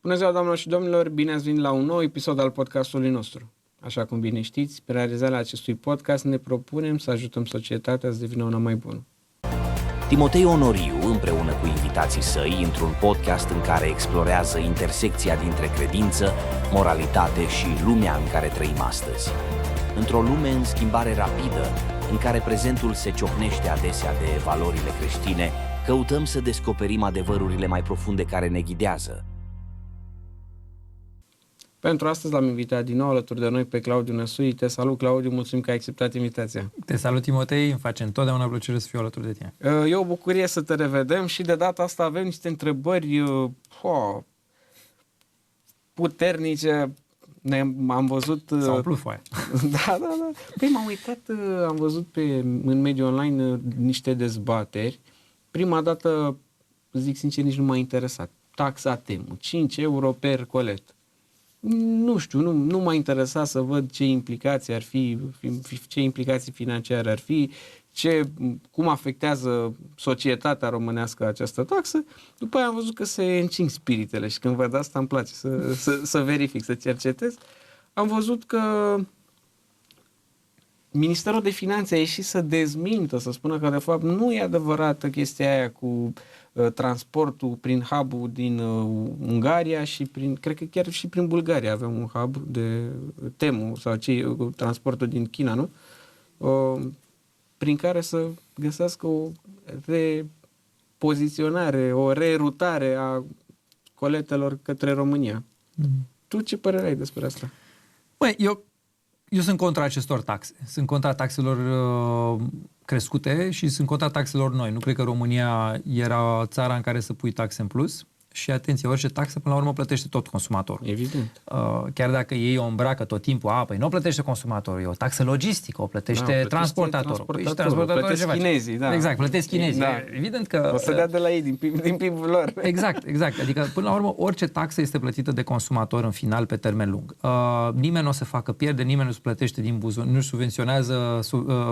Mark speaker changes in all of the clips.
Speaker 1: Bună ziua, doamnelor și domnilor, bine ați venit la un nou episod al podcastului nostru. Așa cum bine știți, pe realizarea acestui podcast ne propunem să ajutăm societatea să devină una mai bună.
Speaker 2: Timotei Onoriu, împreună cu invitații săi, într-un podcast în care explorează intersecția dintre credință, moralitate și lumea în care trăim astăzi. Într-o lume în schimbare rapidă, în care prezentul se ciocnește adesea de valorile creștine, căutăm să descoperim adevărurile mai profunde care ne ghidează.
Speaker 1: Pentru astăzi l-am invitat din nou alături de noi pe Claudiu Năsui. Te salut, Claudiu, mulțumim că ai acceptat invitația.
Speaker 3: Te salut, Timotei, îmi face întotdeauna plăcere să fiu alături de tine.
Speaker 1: E o bucurie să te revedem și de data asta avem niște întrebări puternice. Am văzut...
Speaker 3: S-a umplut foaia.
Speaker 1: Da. Păi m-am uitat, am văzut în mediul online niște dezbateri. Prima dată, zic sincer, nici nu m-a interesat. Taxa Temu, 5 euro per colet. Nu știu, nu m-a interesat să văd ce implicații ar fi, ce implicații financiare ar fi, cum afectează societatea românească această taxă. După aia am văzut că se încing spiritele și când văd asta îmi place să verific, să cercetez. Am văzut că Ministerul de Finanțe a ieșit să dezmintă, să spună că de fapt nu e adevărată chestia aia cu transportul prin hub-ul din Ungaria și cred că chiar și prin Bulgaria avem un hub de Temu sau transportul din China, nu? Prin care să găsească o repoziționare, o rerutare a coletelor către România. Tu ce părere ai despre asta?
Speaker 3: Băi, eu sunt contra acestor taxe. Sunt contra taxelor crescute și sunt contra taxelor noi. Nu cred că România era țara în care să pui taxe în plus. Și atenție, orice taxă până la urmă plătește tot consumatorul.
Speaker 1: Evident.
Speaker 3: Chiar dacă ei o îmbracă tot timpul, păi nu o plătește consumatorul, e o taxă logistică, o plătește transportatorul.
Speaker 1: Plătesc chinezii, da.
Speaker 3: Exact, plătesc chinezii. Da. Evident că...
Speaker 1: O să dea de la ei, din PIB-ul lor.
Speaker 3: Exact. Adică, până la urmă, orice taxă este plătită de consumator în final pe termen lung. Nimeni nu o să facă pierderi, nimeni nu se plătește din buzunar, nu subvenționează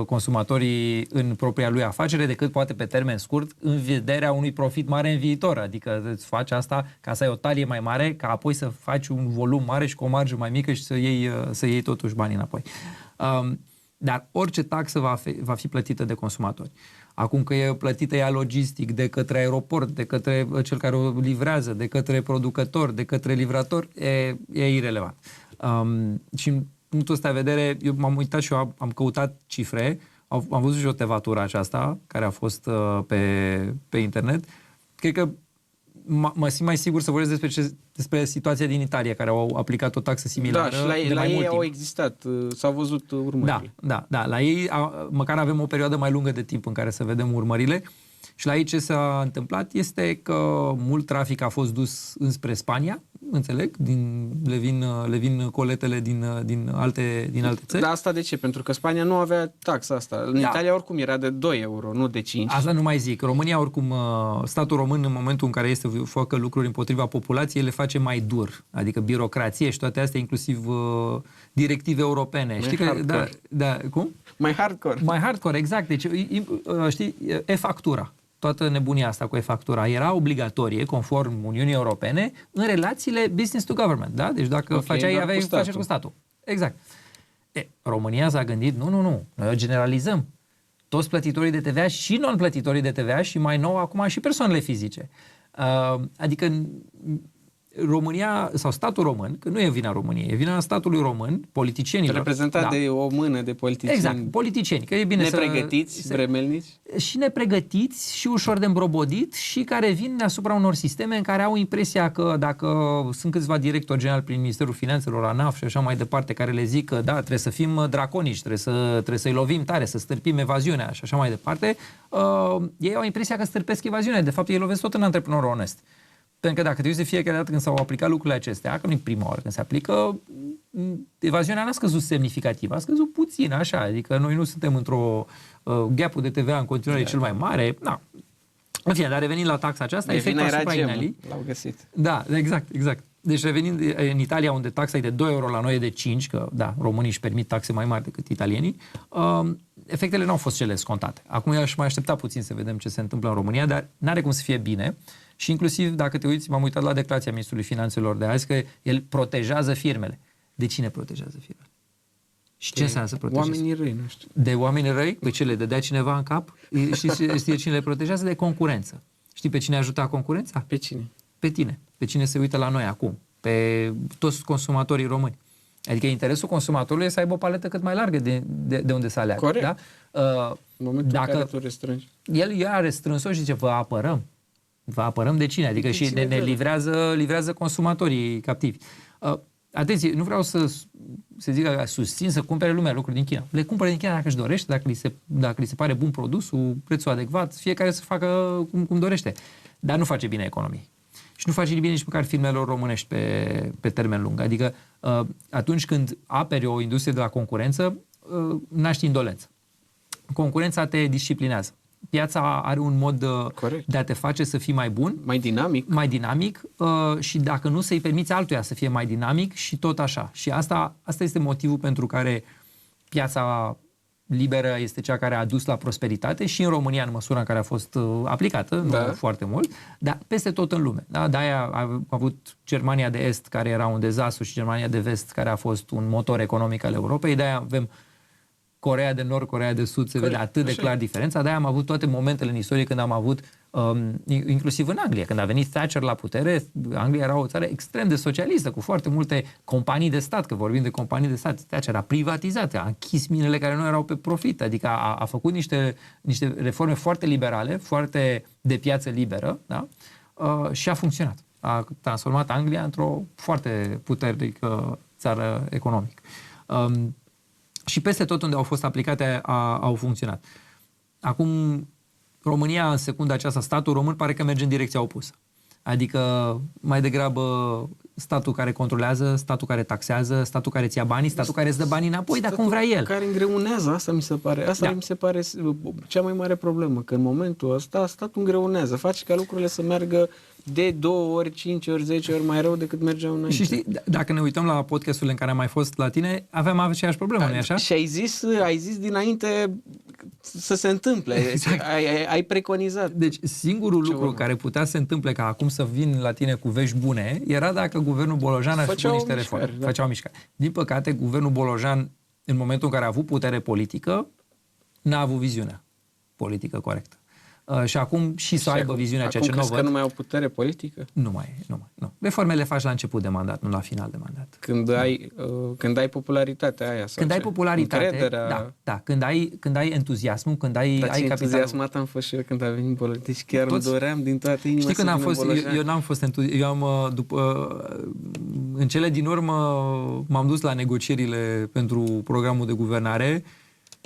Speaker 3: consumatorii în propria lui afacere, decât poate pe termen scurt, în vederea unui profit mare în viitor. Adică îți faci asta ca să ai o talie mai mare, ca apoi să faci un volum mare și cu o marjă mai mică și să iei totuși banii înapoi. Dar orice taxă va fi plătită de consumatori. Acum că e plătită ea logistic, de către aeroport, de către cel care o livrează, de către producător, de către livrator, e irelevant. Și în punctul ăsta de vedere, eu m-am uitat și eu am căutat cifre, am văzut și o tevatură aceasta, care a fost pe internet. Cred că mă simt mai sigur să vorbesc despre situația din Italia, care au aplicat o taxă similară.
Speaker 1: Da, și la ei au existat, s-au văzut urmările.
Speaker 3: Da, la ei măcar avem o perioadă mai lungă de timp în care să vedem urmările. Și la ei ce s-a întâmplat este că mult trafic a fost dus înspre Spania, înțeleg, le vin coletele din alte țări.
Speaker 1: Da, asta de ce? Pentru că Spania nu avea taxa asta. În Italia oricum era de 2 euro, nu de 5.
Speaker 3: Asta nu mai zic. România oricum, statul român în momentul în care este să facă lucruri împotriva populației, le face mai dur. Adică birocrație și toate astea, inclusiv directive europene. Știi că, cum?
Speaker 1: Mai hardcore.
Speaker 3: Mai hardcore, exact. Deci, știi, e-factura. Toată nebunia asta cu e-factura era obligatorie, conform Uniunii Europene, în relațiile business to government, da? Deci dacă aveai afaceri cu statul. Exact. România s-a gândit, nu, noi o generalizăm. Toți plătitorii de TVA și non-plătitorii de TVA și mai nou acum și persoanele fizice. Adică România sau statul român, că nu e vina României, e vina statului român, politicienilor.
Speaker 1: Reprezentat de o mână de politicieni.
Speaker 3: Exact, politicieni. Că e bine
Speaker 1: nepregătiți, vremelnici.
Speaker 3: Și nepregătiți și ușor de îmbrobodit și care vin asupra unor sisteme în care au impresia că dacă sunt câțiva directori generali prin Ministerul Finanțelor, ANAF și așa mai departe, care le zic că da, trebuie să fim draconici, trebuie să-i lovim tare, să stârpim evaziunea și așa mai departe, ei au impresia că stârpesc evaziunea. De fapt, ei lovesc tot în antreprenorul onest. Pentru că dacă te uiți de fiecare dată când s-au aplicat lucrurile acestea, că nu e prima oară când se aplică, evaziunea n-a scăzut semnificativ, a scăzut puțin, așa, adică noi nu suntem într-o gap-ul de TVA în continuare cel mai mare. Na. În fine, dar revenind la taxa aceasta, efectul asupra inelii.
Speaker 1: L-au găsit.
Speaker 3: Da, exact. Deci revenind în Italia, unde taxa e de 2 euro, la noi e de 5, că da, românii își permit taxe mai mari decât italienii, efectele nu au fost cele scontate. Acum eu aș mai aștepta puțin să vedem ce se întâmplă în România, dar n-are cum să fie bine Și inclusiv, dacă te uiți, m-am uitat la declarația Ministrului Finanțelor de azi, că el protejează firmele. De cine protejează firmele? Și ce înseamnă să protejeze?
Speaker 1: Oamenii răi, nu știu.
Speaker 3: De oameni răi? Pe ce le dădea cineva în cap? Știi cine le protejează? De concurență. Știi pe cine ajuta concurența?
Speaker 1: Pe cine?
Speaker 3: Pe tine. Pe cine se uită la noi acum. Pe toți consumatorii români. Adică interesul consumatorului e să aibă o paletă cât mai largă de unde să aleagă.
Speaker 1: Corect.
Speaker 3: Da?
Speaker 1: În momentul
Speaker 3: Dacă
Speaker 1: în care tu restrângi.
Speaker 3: el a restrâns-o și zice, vă apărăm. Vă apărăm de cine? Adică și ne livrează consumatorii captivi. Atenție, nu vreau să zic că susțin să cumpere lumea lucruri din China. Le cumpără din China dacă își dorește, dacă li se pare bun produsul, prețul adecvat, fiecare să facă cum dorește. Dar nu face bine economiei. Și nu face bine nici măcar firmelor românești pe termen lung. Adică atunci când aperi o industrie de la concurență, naști indolență. Concurența te disciplinează. Piața are un mod de a te face să fii mai bun, mai dinamic și dacă nu, să-i permiți altuia să fie mai dinamic și tot așa. Și asta este motivul pentru care piața liberă este cea care a dus la prosperitate și în România, în măsura în care a fost aplicată, nu foarte mult, dar peste tot în lume. Da? De-aia am avut Germania de Est, care era un dezastru, și Germania de Vest, care a fost un motor economic al Europei. De-aia avem Coreea de Nord, Coreea de Sud, se vede atât de clar diferența. De-aia am avut toate momentele în istorie când am avut, inclusiv în Anglia, când a venit Thatcher la putere. Anglia era o țară extrem de socialistă, cu foarte multe companii de stat, că vorbim de companii de stat. Thatcher a privatizat, a închis minele care nu erau pe profit, adică a făcut niște reforme foarte liberale, foarte de piață liberă, da? Și a funcționat. A transformat Anglia într-o foarte puternică țară economică. Și peste tot unde au fost aplicate au funcționat. Acum, România, în secunda aceasta, statul român pare că merge în direcția opusă. Adică, mai degrabă, statul care controlează, statul care taxează, statul care îți ia banii, statul care îți dă banii înapoi, dar cum vrea el.
Speaker 1: Care îngreunează, asta mi se pare. Asta mi se pare cea mai mare problemă, că în momentul ăsta statul îngreunează, face ca lucrurile să meargă de 2 ori, 5 ori, 10 ori mai rău decât mergeau înainte.
Speaker 3: Și știi, dacă ne uităm la podcasturile în care am mai fost la tine, aveam aceeași problemă, nu-i așa?
Speaker 1: Și ai zis dinainte să se întâmple. Exact. Ai preconizat.
Speaker 3: Deci singurul lucru care putea să se întâmple ca acum să vin la tine cu vești bune era dacă guvernul Bolojan ar făcut niște reforme. Da. Făceau mișcare. Din păcate, guvernul Bolojan, în momentul în care a avut putere politică, n-a avut viziunea politică corectă. Și acum și să aibă viziunea ceea ce nu văd.
Speaker 1: Că nu mai au putere politică?
Speaker 3: Nu. Reformele faci la început de mandat, nu la final de mandat.
Speaker 1: Când ai popularitatea aia.
Speaker 3: Când ai popularitate, da. Când ai entuziasmul, când ai capital.
Speaker 1: Entuziasmat am fost și eu când a venit politici. Chiar îmi doream din toată inima.
Speaker 3: Știi, când am fost, eu n-am fost entuziasmat. În cele din urmă m-am dus la negocierile pentru programul de guvernare.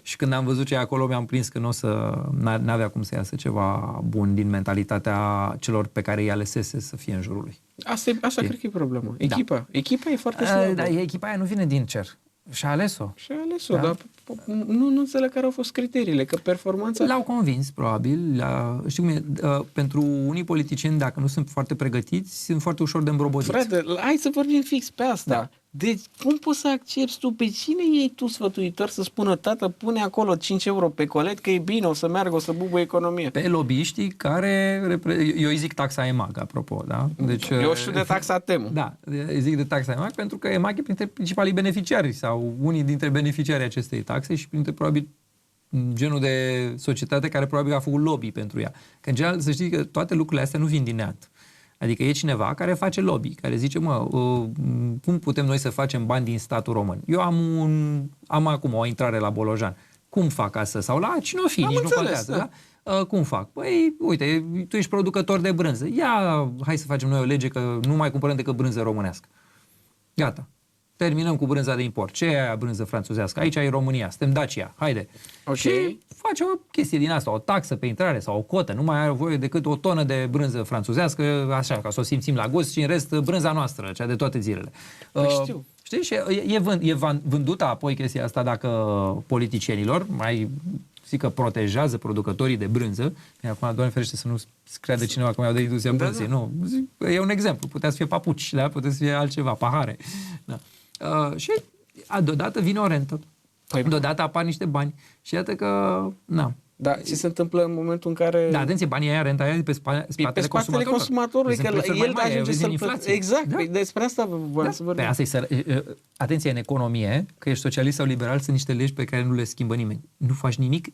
Speaker 3: Și când am văzut ce e acolo, mi-am prins că n-avea cum să iasă ceva bun din mentalitatea celor pe care îi alesese să fie în jurul lui.
Speaker 1: Asta cred că e problema. Echipa e foarte slabă.
Speaker 3: Dar echipa aia nu vine din cer. Și-a ales-o.
Speaker 1: Dar nu înțeleg care au fost criteriile, că performanța...
Speaker 3: L-au convins, probabil. Știu cum e, pentru unii politicieni, dacă nu sunt foarte pregătiți, sunt foarte ușor de îmbrobodiți.
Speaker 1: Frate, hai să vorbim fix pe asta. Da. Deci, cum poți să accepti tu? Pe cine iei tu sfătuitor să spună, tată, pune acolo 5 euro pe colet, că e bine, o să meargă, o să bubuie economia?
Speaker 3: Pe lobbyiștii care... Eu îi zic taxa EMAG, apropo, da? Deci,
Speaker 1: eu știu de taxa TEMU.
Speaker 3: Da, îi zic de taxa EMAG pentru că EMAG e printre principalii beneficiari sau unii dintre beneficiarii acestei taxe și printre, probabil, genul de societate care probabil a făcut lobby pentru ea. Că, în general, să știi că toate lucrurile astea nu vin din neant. Adică e cineva care face lobby, care zice, cum putem noi să facem bani din statul român? Eu am acum o intrare la Bolojan. Cum fac asta? Sau la cine o fi, nici nu contează, da? Cum fac? Păi, uite, tu ești producător de brânză. Hai să facem noi o lege că nu mai cumpărăm decât brânză românească. Gata. Terminăm cu brânza de import. Ce e aia brânză franțuzească? Aici e România, suntem Dacia, haide. Okay. Și face o chestie din asta, o taxă pe intrare sau o cotă. Nu mai are voie decât o tonă de brânză franțuzească, așa, ca să o simțim la gust și în rest brânza noastră, cea de toate zilele.
Speaker 1: Știu.
Speaker 3: Știi? Și e vândută apoi chestia asta dacă politicienilor mai zic că protejează producătorii de brânză. Acum, Doamne ferește să nu creadă cineva că mi-au de industria brânzei. Nu. E un exemplu. Putea să fie papuci, da? Putea să fie altceva, pahare. Da. Și deodată vine o rentă. Deodată apar niște bani. Și iată că,
Speaker 1: Dar ce se întâmplă în momentul în care...
Speaker 3: Da, atenție, banii aia, renta aia de pe spatele consumatorului.
Speaker 1: Că el ajunge să-l plătească. Exact,
Speaker 3: da?
Speaker 1: Despre asta voiam să vorbim.
Speaker 3: Atenție, în economie, că ești socialist sau liberal, sunt niște legi pe care nu le schimbă nimeni. Nu faci nimic,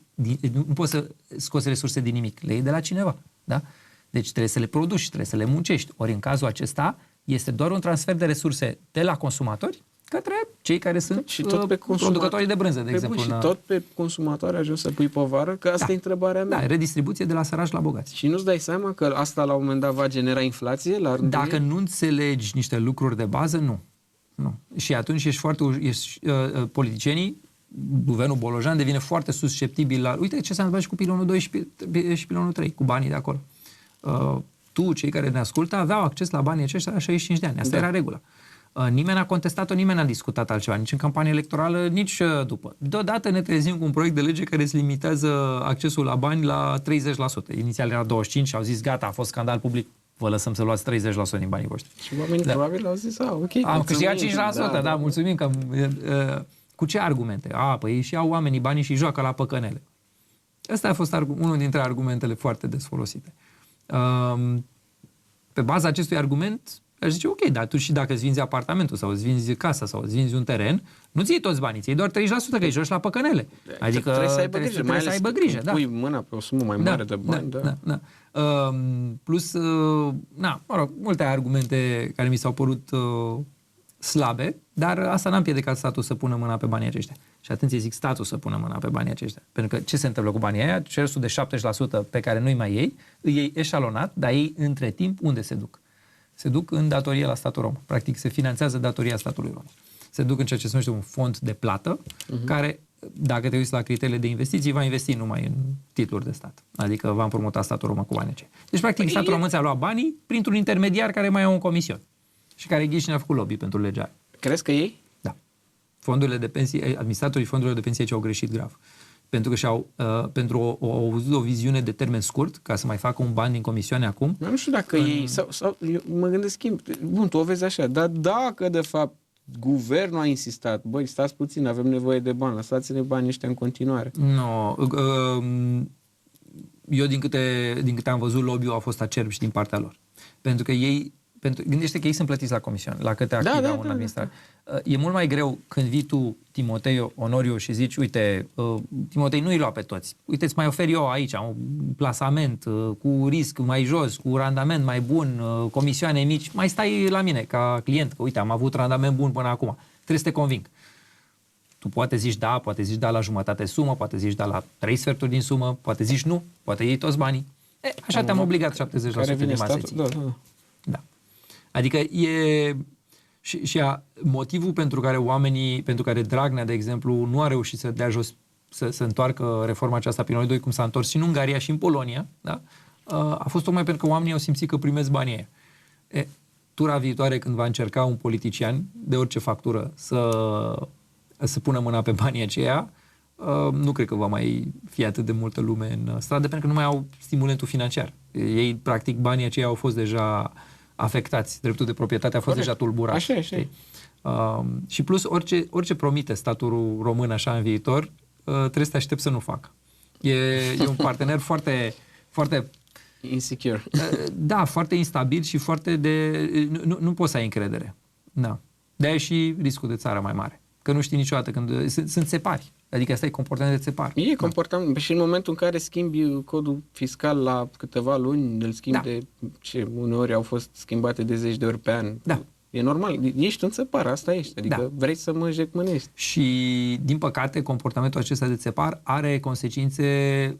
Speaker 3: nu poți să scoți resurse din nimic, le iei de la cineva. Da? Deci trebuie să le produci, trebuie să le muncești. Ori în cazul acesta este doar un transfer de resurse de la consumatori către cei care sunt și tot pe producătorii de brânză, de exemplu.
Speaker 1: Și tot pe consumatori ajungi să pui povară, că asta e întrebarea mea.
Speaker 3: Da, redistribuție de la săraci la bogați.
Speaker 1: Și nu-ți dai seama că asta la un moment dat va genera inflație?
Speaker 3: Dacă nu înțelegi niște lucruri de bază, nu. Și atunci politicienii, guvernul Bolojan devine foarte susceptibil la... Uite ce s-a întâmplat și cu pilonul 2 și pilonul 3, cu banii de acolo. Tu, cei care ne ascultă, aveau acces la banii aceștia la 65 de ani. Asta era regula. Nimeni n-a contestat-o, nimeni n-a discutat altceva, nici în campanie electorală, nici după. Deodată ne trezim cu un proiect de lege care îți limitează accesul la bani la 30%. Inițial era 25% și au zis, gata, a fost scandal public, vă lăsăm să luați 30% din banii voștri.
Speaker 1: Și oamenii probabil au zis, ok,
Speaker 3: am câștigat 5%, da, mulțumim că... Cu ce argumente? Păi și au oamenii banii și joacă la păcănele. Ăsta a fost unul dintre argumentele foarte des folosite. Pe baza acestui argument, aș zice, ok, dar tu și dacă îți vinzi apartamentul sau îți vinzi casa sau îți vinzi un teren, nu ți iei toți banii, ți iei doar 30%, că îi joci la păcănele. Adică
Speaker 1: trebuie să aibă grijă,
Speaker 3: mai ales să aibă grijă, da.
Speaker 1: Pui mâna pe o sumă mai mare de bani.
Speaker 3: Da. Plus, multe argumente care mi s-au părut slabe, dar asta n-a împiedicat statul să pună mâna pe banii aceștia. Și atenție, zic statul să pună mâna pe banii aceștia. Pentru că ce se întâmplă cu banii aia? Ceresul de 70% pe care nu-i mai iei, îi iei eșalonat, dar ei între timp unde se duc? Se duc în datorie la statul român. Practic se finanțează datoria statului român. Se duc în ceea ce se numește un fond de plată, care, dacă te uiți la criteriile de investiții, va investi numai în titluri de stat. Adică va împrumuta statul român cu banii aceia. Deci, practic, statul român ți-a luat banii printr-un intermediar care mai au un comision. Și care ghiși ne-a făcut lobby pentru legea.
Speaker 1: Crezi că ei?
Speaker 3: Da. Fondurile de pensii, administratorii fondurilor de pensie aici au greșit grav. Pentru că pentru o viziune de termen scurt, ca să mai facă un ban din comisioane acum.
Speaker 1: Nu știu dacă ei, sau eu mă gândesc, bun, tu o vezi așa, dar dacă de fapt guvernul a insistat, băi, stați puțin, avem nevoie de bani, lăsați-ne banii ăștia în continuare.
Speaker 3: Nu. Eu din câte am văzut, lobby-ul a fost acerb și din partea lor. Pentru că gândește că ei sunt plătiți la comision, la câte active au în administrare. E mult mai greu când vii tu, Timotei Onoriu, și zici, uite, Timotei, nu-i lua pe toți. Uite, îți mai ofer eu aici un plasament cu risc mai jos, cu randament mai bun, comisioane mici, mai stai la mine ca client, că uite, am avut randament bun până acum. Trebuie să te conving. Tu poate zici da la jumătate sumă, poate zici da la 3/4 din sumă, poate zici nu, poate iei toți banii. Așa te-am obligat 70% din maseții. Da. Adică motivul pentru care Dragnea, de exemplu, nu a reușit să dea jos, să întoarcă reforma aceasta pilonului 2, cum s-a întors și în Ungaria și în Polonia, da? A fost tocmai pentru că oamenii au simțit că primesc banii aia. Tura viitoare, când va încerca un politician de orice factură să pună mâna pe banii aceia, nu cred că va mai fi atât de multă lume în stradă, pentru că nu mai au stimulentul financiar. Ei, practic, banii aceia au fost deja afectați. Dreptul de proprietate a fost deja tulburat.
Speaker 1: Așa.
Speaker 3: Și plus, orice promite statul român așa în viitor, trebuie să te aștepți să nu facă. E un partener foarte, foarte
Speaker 1: insecure.
Speaker 3: Da, foarte instabil și foarte nu poți să ai încredere. Da. De-aia e și riscul de țară mai mare. Că nu știi niciodată când sunt separi. Adică asta e comportament de țepar.
Speaker 1: E comportament. Și în momentul în care schimbi codul fiscal la câteva luni, îl schimbi uneori au fost schimbate de 10 de ori pe an.
Speaker 3: Da.
Speaker 1: E normal. Ești un țepar, asta ești. Adică vrei să mă jecmănești.
Speaker 3: Și, din păcate, comportamentul acesta de țepar are consecințe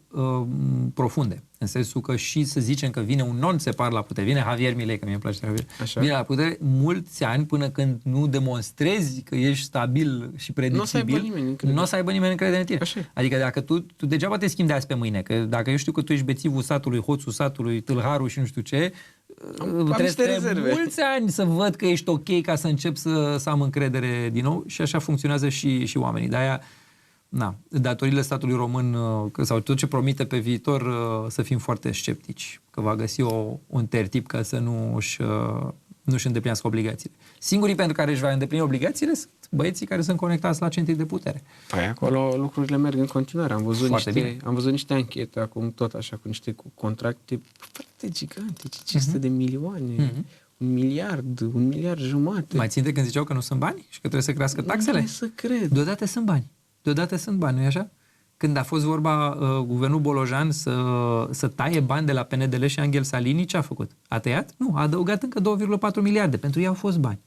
Speaker 3: profunde. În sensul că și să zicem că vine un non-țepar la putere, vine Javier Milei, că mie îmi place Javier, vine la putere mulți ani până când nu demonstrezi că ești stabil și predictibil, nu o să aibă nimeni încredere în tine.
Speaker 1: Așa.
Speaker 3: Adică dacă tu degeaba te schimbi de azi pe mâine, că dacă eu știu că tu ești bețivul satului, hoțul satului, tâlharul și nu știu ce, trebuie mulți ani să văd că ești ok ca să încep să am încredere din nou și așa funcționează și oamenii. De-aia, datorile statului român sau tot ce promite pe viitor să fim foarte sceptici, că va găsi un tertip ca să nu își nu își îndeplinească obligațiile. Singurii pentru care își va îndeplini obligațiile sunt băieții care sunt conectați la centrii de putere.
Speaker 1: Păi acolo lucrurile merg în continuare. Am văzut niște anchete acum tot așa, cu niște contracte foarte gigantice, 500 de milioane, 1 miliard, 1 miliard jumate.
Speaker 3: Mai ținte când ziceau că nu sunt bani și că trebuie să crească taxele?
Speaker 1: Nu să cred.
Speaker 3: Deodată sunt bani, nu-i așa? Când a fost vorba guvernul Bolojan să taie bani de la PNDL și Angel Salini, ce a făcut? A tăiat? Nu, a adăugat încă 2,4 miliarde. Pentru ei au fost bani.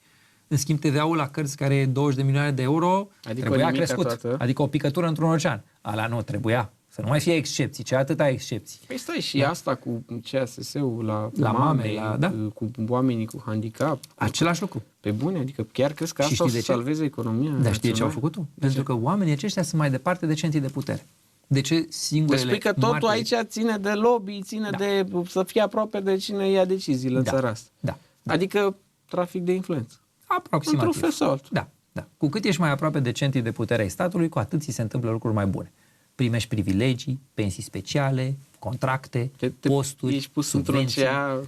Speaker 3: În schimb, TVA-ul la cărți care e 20 de milioane de euro, trebuia crescut.
Speaker 1: Toată.
Speaker 3: Adică o picătură într-un ocean. Ala nu, trebuia. Să nu mai fie excepții. Ce atâta excepții?
Speaker 1: Păi stai, și asta cu CASS-ul la
Speaker 3: mame,
Speaker 1: cu oamenii cu handicap.
Speaker 3: Același lucru.
Speaker 1: Pe bune, adică chiar crezi că asta o să salveze economia?
Speaker 3: Dar știi ce au făcut-o? Pentru că oamenii aceștia sunt mai departe de centrii de putere. De ce singurele
Speaker 1: Deci spui că totul aici ține de lobby, ține de să fie aproape de cine ia deciziile în țara asta.
Speaker 3: Da.
Speaker 1: Adică trafic de influență.
Speaker 3: Aproximativ.
Speaker 1: Într-un fel sau altul.
Speaker 3: Da. Cu cât ești mai aproape de centrii de putere ai statului, cu atât ți se întâmplă lucruri mai bune. Primești privilegii, pensii speciale, contracte, posturi,
Speaker 1: ești pus
Speaker 3: subvenții.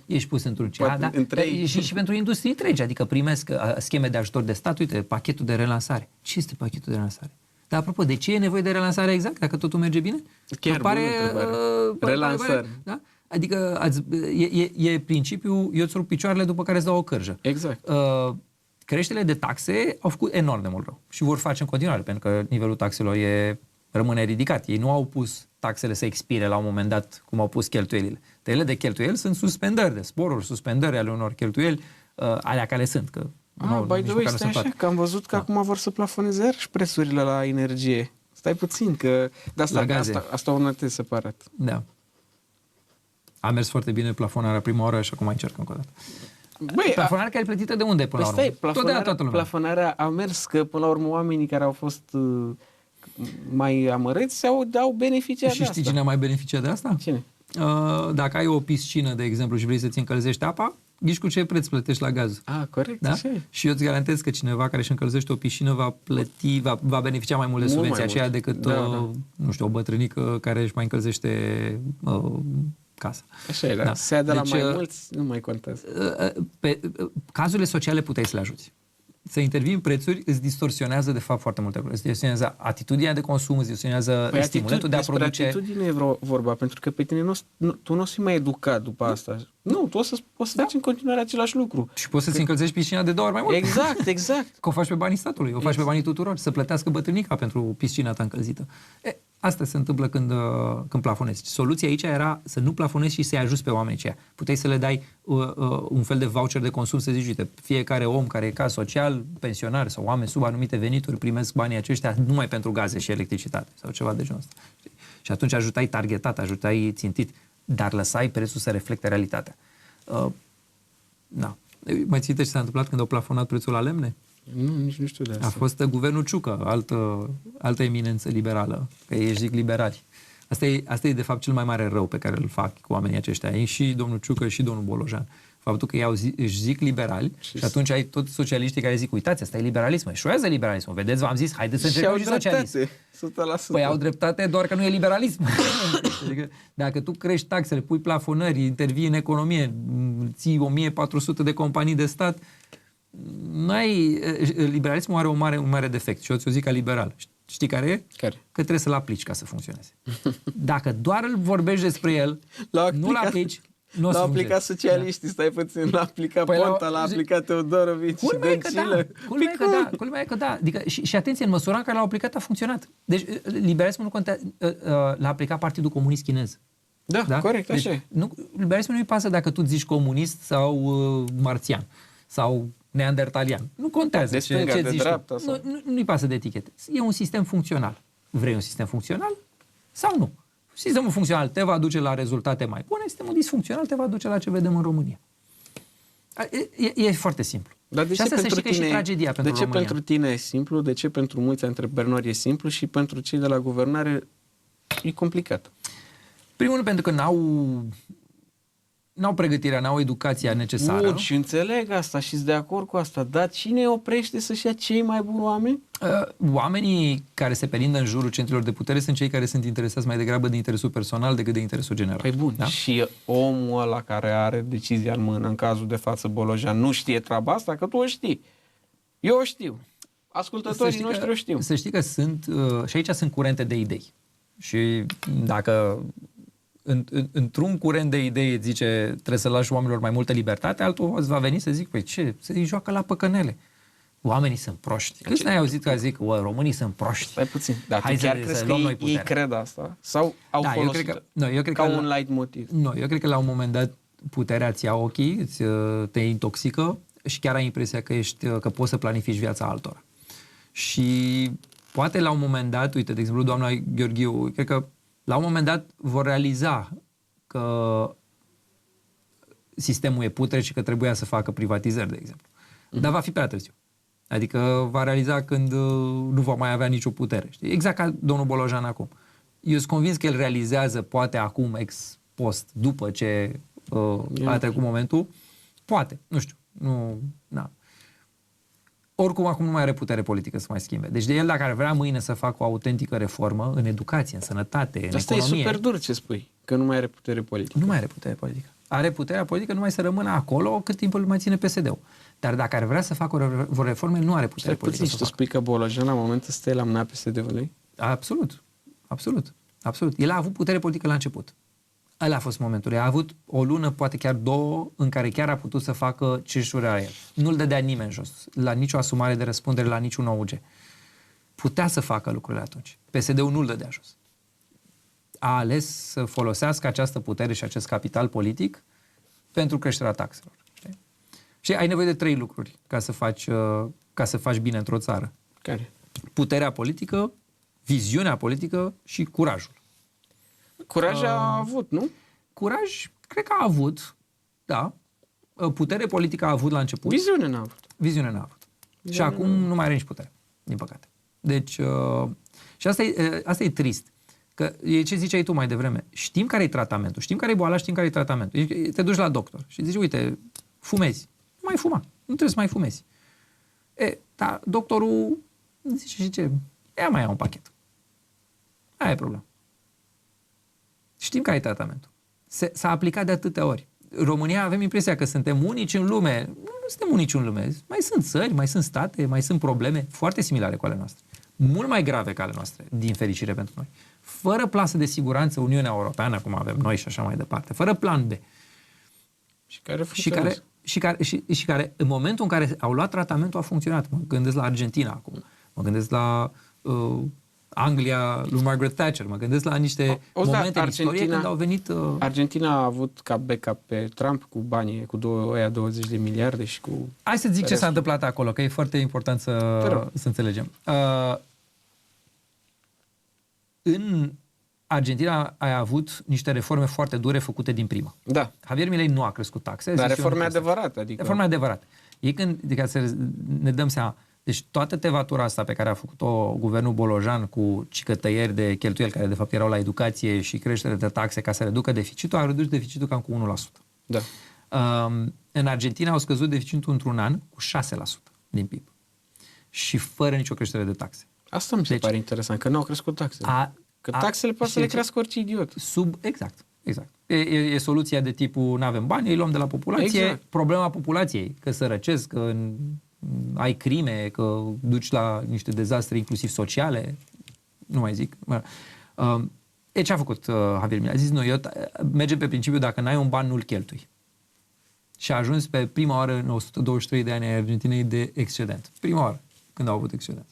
Speaker 3: Ești pus într-un CEA, da? Și pentru industrii întregi, adică primesc scheme de ajutor de stat. Uite, pachetul de relansare. Ce este pachetul de relansare? Dar apropo, de ce e nevoie de relansare exact, dacă totul merge bine?
Speaker 1: Chiar relansare.
Speaker 3: Da? Adică e principiul, eu îți rup picioarele după care îți dau o cârjă.
Speaker 1: Exact.
Speaker 3: Creșterile de taxe au făcut enorm de mult rău și vor face în continuare, pentru că nivelul taxelor rămâne ridicat. Ei nu au pus taxele să expire la un moment dat, cum au pus cheltuielile. Tăierile de cheltuieli sunt suspendări de sporuri, suspendări ale unor cheltuieli, alea care sunt. Că
Speaker 1: by the way, stai așa, că am văzut că acum vor să plafoneze iarăși prețurile la energie. Stai puțin, că de asta o notez separat.
Speaker 3: Da. A mers foarte bine plafonarea prima oară și acum mai încerc încă o dată. Băi, plafonarea care e plătită de unde până la urmă?
Speaker 1: Plafonarea a mers, că până la urmă oamenii care au fost mai amărâți au beneficiat de asta.
Speaker 3: Și știi cine a mai beneficiat de asta?
Speaker 1: Cine?
Speaker 3: Dacă ai o piscină, de exemplu, și vrei să-ți încălzești apa, ghiși cu ce preț plătești la gaz.
Speaker 1: Corect,
Speaker 3: da?
Speaker 1: așa e.
Speaker 3: Și eu îți garantez că cineva care își încălzește o piscină va beneficia mai mult de subvenția aceea decât, nu știu, o bătrânică care își mai încălzește casa.
Speaker 1: Așa e, da. Se ia de la mai mulți, nu mai contează.
Speaker 3: Pe cazurile sociale puteai să le ajuți. Să intervii în prețuri îți distorsionează de fapt foarte multe lucruri. Îți distorsionează atitudinea de consum, îți distorsionează stimulentul de a produce.
Speaker 1: Despre atitudine e vorba, pentru că pe tine tu nu o să fii mai educat după asta. Nu, tu o să faci în continuare același lucru.
Speaker 3: Și poți să-ți încălzești piscina de 2 ori mai mult.
Speaker 1: Exact.
Speaker 3: Că o faci pe banii statului, o faci pe banii tuturor, să plătească bătrânica pentru piscina ta încălzită. Asta se întâmplă când plafonezi. Soluția aici era să nu plafonezi și să-i ajuți pe oamenii aceia. Puteai să le dai un fel de voucher de consum, să zici, uite, fiecare om care e caz social, pensionar sau oameni sub anumite venituri primesc banii aceștia numai pentru gaze și electricitate sau ceva de genul ăsta. Și atunci ajutai targetat, ajutai țintit, dar lăsai prețul să reflecte realitatea. Mai ținte ce s-a întâmplat când au plafonat prețul la lemne?
Speaker 1: Nu, nici nu știu de asta.
Speaker 3: A fost guvernul Ciucă, altă eminență liberală, că ei își zic liberali. Asta e de fapt cel mai mare rău pe care îl fac cu oamenii aceștia. Ei și domnul Ciucă și domnul Bolojan. Faptul că ei își zic liberali și atunci ai toți socialiștii care zic, uitați, asta e liberalism, eșuează liberalismul. Vedeți, v-am zis, haideți să încercăm și socialism.
Speaker 1: 100%.
Speaker 3: Păi au dreptate, doar că nu e liberalism. Adică, dacă tu crești taxele, pui plafonări, intervii în economie, ții 1400 de companii de stat, liberalismul are un mare defect și eu ți-o zic ca liberal. Știi care e?
Speaker 1: Care?
Speaker 3: Că trebuie să-l aplici ca să funcționeze. Dacă doar îl vorbești despre el, nu-l aplici, nu o să
Speaker 1: l-au aplicat socialiștii, stai puțin, l-a aplicat Ponta, l-a aplicat Teodorovici și Dăncilă.
Speaker 3: Culmea e că da. Adică, și atenție, în măsura în care l-au aplicat a funcționat. Deci liberalismul nu contează, l-a aplicat Partidul Comunist Chinez.
Speaker 1: Da, corect, așa e.
Speaker 3: Liberalismul nu-i pasă dacă tu zici comunist sau marțian sau neandertalian. Nu contează
Speaker 1: de stânga,
Speaker 3: ce
Speaker 1: de
Speaker 3: zici
Speaker 1: dreapta.
Speaker 3: Nu-i pasă de etichete. E un sistem funcțional. Vrei un sistem funcțional sau nu? Sistemul funcțional te va duce la rezultate mai bune, sistemul disfuncțional te va duce la ce vedem în România. E foarte simplu.
Speaker 1: Dar de
Speaker 3: și asta
Speaker 1: pentru
Speaker 3: tine, și tragedia pentru
Speaker 1: România.
Speaker 3: România.
Speaker 1: Pentru tine e simplu? De ce pentru mulți antreprenori e simplu și pentru cei de la
Speaker 3: n-au pregătirea, n-au educația necesară.
Speaker 1: Bun, și înțeleg asta și sunt de acord cu asta, dar cine oprește să-și ia cei mai buni oameni?
Speaker 3: Oamenii care se perindă în jurul centrilor de putere sunt cei care sunt interesați mai degrabă de interesul personal decât de interesul general.
Speaker 1: Păi bun,
Speaker 3: da?
Speaker 1: Și omul ăla care are decizia în mână, în cazul de față Bolojan, nu știe treaba asta? Că tu o știi. Eu o știu. Ascultătorii noștri o știu.
Speaker 3: Să știi că sunt, și aici sunt curente de idei. Și dacă într-un curent de idei îți zice trebuie să lași oamenilor mai multă libertate, altul îți va veni să zic, păi ce? Să-i joacă la păcănele. Oamenii sunt proști. Câți n-ai auzit că zic, românii sunt proști?
Speaker 1: Stai puțin. Dar
Speaker 3: Hai
Speaker 1: tu chiar
Speaker 3: să
Speaker 1: crezi că
Speaker 3: luăm noi
Speaker 1: ei
Speaker 3: puterea.
Speaker 1: cred asta? Sau au folosit
Speaker 3: eu cred
Speaker 1: ca
Speaker 3: că
Speaker 1: un light motiv?
Speaker 3: Nu, eu cred că la un moment dat puterea îți ia ochii, te intoxică și chiar ai impresia că poți să planifici viața altora. Și poate la un moment dat, uite, de exemplu, doamna Gheorghiu, cred că la un moment dat vor realiza că sistemul e putre și că trebuia să facă privatizări, de exemplu. Dar va fi prea târziu. Adică va realiza când nu va mai avea nicio putere. Știi? Exact ca domnul Bolojan acum. Eu sunt convins că el realizează, poate acum, ex post, după ce a trecut momentul, poate, nu știu. Oricum, acum nu mai are putere politică să mai schimbe. Deci de el, dacă ar vrea mâine să facă o autentică reformă în educație, în sănătate, în
Speaker 1: asta
Speaker 3: economie...
Speaker 1: Asta e super dur ce spui, că nu mai are putere politică.
Speaker 3: Nu mai are putere politică. Are puterea politică numai să rămână acolo cât timp îl mai ține PSD-ul. Dar dacă ar vrea să facă o reforme, nu are putere politică.
Speaker 1: Și tu spui că Bolojan la momentul stă la mâna PSD-ului?
Speaker 3: Absolut. El a avut putere politică la început. Ăla a fost momentul. A avut o lună, poate chiar două, în care chiar a putut să facă ce își vrea el. Nu-l dădea nimeni jos, la nicio asumare de răspundere, la niciun OUG. Putea să facă lucrurile atunci. PSD-ul nu-l dădea jos. A ales să folosească această putere și acest capital politic pentru creșterea taxelor. Știi? Și ai nevoie de 3 lucruri ca să faci bine într-o țară.
Speaker 1: Care?
Speaker 3: Puterea politică, viziunea politică și curajul.
Speaker 1: Curaj a avut, nu?
Speaker 3: Curaj, cred că a avut, da. Putere politică a avut la început.
Speaker 1: Viziune n-a avut.
Speaker 3: Viziune n-a avut. Și acum nu mai are nici putere, din păcate. Deci, și asta e trist. Că e ce ziceai tu mai devreme. Știm care e tratamentul, știm care e boala, știm care e tratamentul. Te duci la doctor și zici, uite, fumezi. Nu mai fuma, nu trebuie să mai fumezi. Dar doctorul zice și ce? Mai ia un pachet. Aia e problema. Știm care e tratamentul. S-a aplicat de atâtea ori. România avem impresia că suntem unici în lume. Nu suntem unici în lume. Mai sunt țări, mai sunt state, mai sunt probleme foarte similare cu ale noastre. Mult mai grave ca ale noastre, din fericire pentru noi. Fără plasă de siguranță, Uniunea Europeană, cum avem noi și așa mai departe. Fără plan B. Și care, în momentul în care au luat tratamentul, a funcționat. Mă gândesc la Argentina acum. Mă gândesc la Anglia lui Margaret Thatcher. Mă gândesc la niște momente în istorie când au venit...
Speaker 1: Argentina a avut ca backup pe Trump cu banii, cu 20 de miliarde și cu...
Speaker 3: Hai să zic ce s-a întâmplat acolo, că e foarte important să înțelegem. În Argentina a avut niște reforme foarte dure făcute din prima.
Speaker 1: Da.
Speaker 3: Javier Milei nu a crescut taxe.
Speaker 1: Dar reforme adevărate. Adică...
Speaker 3: Reforme adevărate. E când să ne dăm seama, deci toată tevatura asta pe care a făcut-o guvernul Bolojan cu cicătăieri de cheltuieli care de fapt erau la educație și creștere de taxe ca să reducă deficitul, a redus deficitul cam cu 1%.
Speaker 1: Da.
Speaker 3: În Argentina au scăzut deficitul într-un an cu 6% din PIB. Și fără nicio creștere de taxe.
Speaker 1: Asta mi se pare interesant, că n-au crescut taxele. Că taxele poate să le crească orice idiot.
Speaker 3: Exact. E soluția de tipul n-avem bani, îi luăm de la populație. Exact. Problema populației, că sărăcesc, că ai crime, că duci la niște dezastre inclusiv sociale, nu mai zic. Ce a făcut Javier Milei? A zis, mergem pe principiu, dacă n-ai un ban, nu-l cheltui. Și a ajuns pe prima oară în 123 de ani ai Argentinei de excedent. Prima oară când au avut excedent.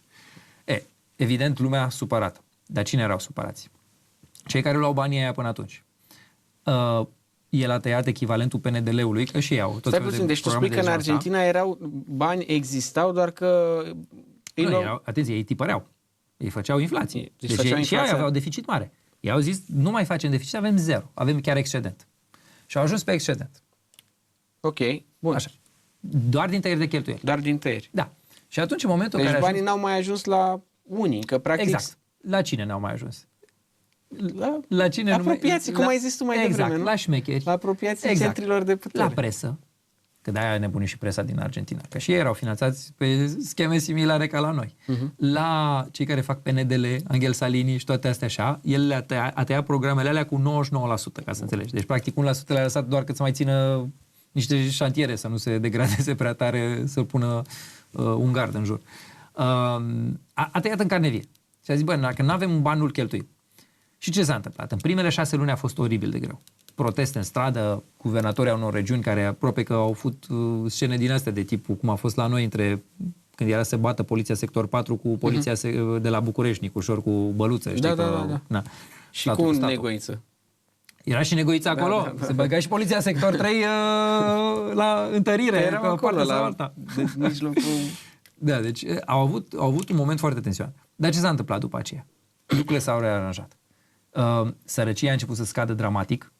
Speaker 3: Evident, lumea supărată. Dar cine erau supărați? Cei care luau banii aia până atunci. El a tăiat echivalentul PNDL-ului, că și ei au.
Speaker 1: Stai puțin, deci tu spui că în Argentina bani existau, doar că...
Speaker 3: Atenție, ei tipăreau. Ei făceau inflație. Deci și ei aveau deficit mare. Ei au zis, nu mai facem deficit, avem 0. Avem chiar excedent. Și au ajuns pe excedent.
Speaker 1: Ok, bun.
Speaker 3: Așa. Doar din tăieri de cheltuieli.
Speaker 1: Doar din tăieri.
Speaker 3: Da. Și atunci, în momentul în
Speaker 1: care
Speaker 3: banii
Speaker 1: n-au mai ajuns la unii, că practic...
Speaker 3: Exact. La cine n-au mai ajuns? La cine
Speaker 1: apropiații, cum ai zis tu mai devreme, nu?
Speaker 3: La șmecheri.
Speaker 1: La apropiații centrilor de putere.
Speaker 3: La presă. Că de-aia a nebunit și presa din Argentina. Că și ei erau finanțați pe scheme similare ca la noi. La cei care fac PNDL, Angel Salini și toate astea așa, el a tăiat programele alea cu 99%, ca să înțelegi. Deci, practic, 1% le-a lăsat doar cât să mai țină niște șantiere, să nu se degradeze prea tare, să pună un gard în jur. A tăiat în carne vie. Și a zis, dacă nu avem un ban, nu-l cheltuim. Și ce s-a întâmplat? În primele 6 luni a fost oribil de greu. Proteste în stradă, guvernatorii a unor regiuni care aproape că au avut scene din astea de tipul cum a fost la noi când era să bată poliția sector 4 cu poliția de la București, Nicușor, cu băluță. Știi
Speaker 1: Da.
Speaker 3: Na,
Speaker 1: și cu negoiță.
Speaker 3: Era și negoița acolo.
Speaker 1: Da.
Speaker 3: Se băga și poliția sector 3 la întărire.
Speaker 1: Era acolo, la alta. De mijlocul...
Speaker 3: Da, deci au avut un moment foarte tensionat. Dar ce s-a întâmplat după aceea? Lucrurile s-au rearanjat. Sărăcia a început să scadă dramatic.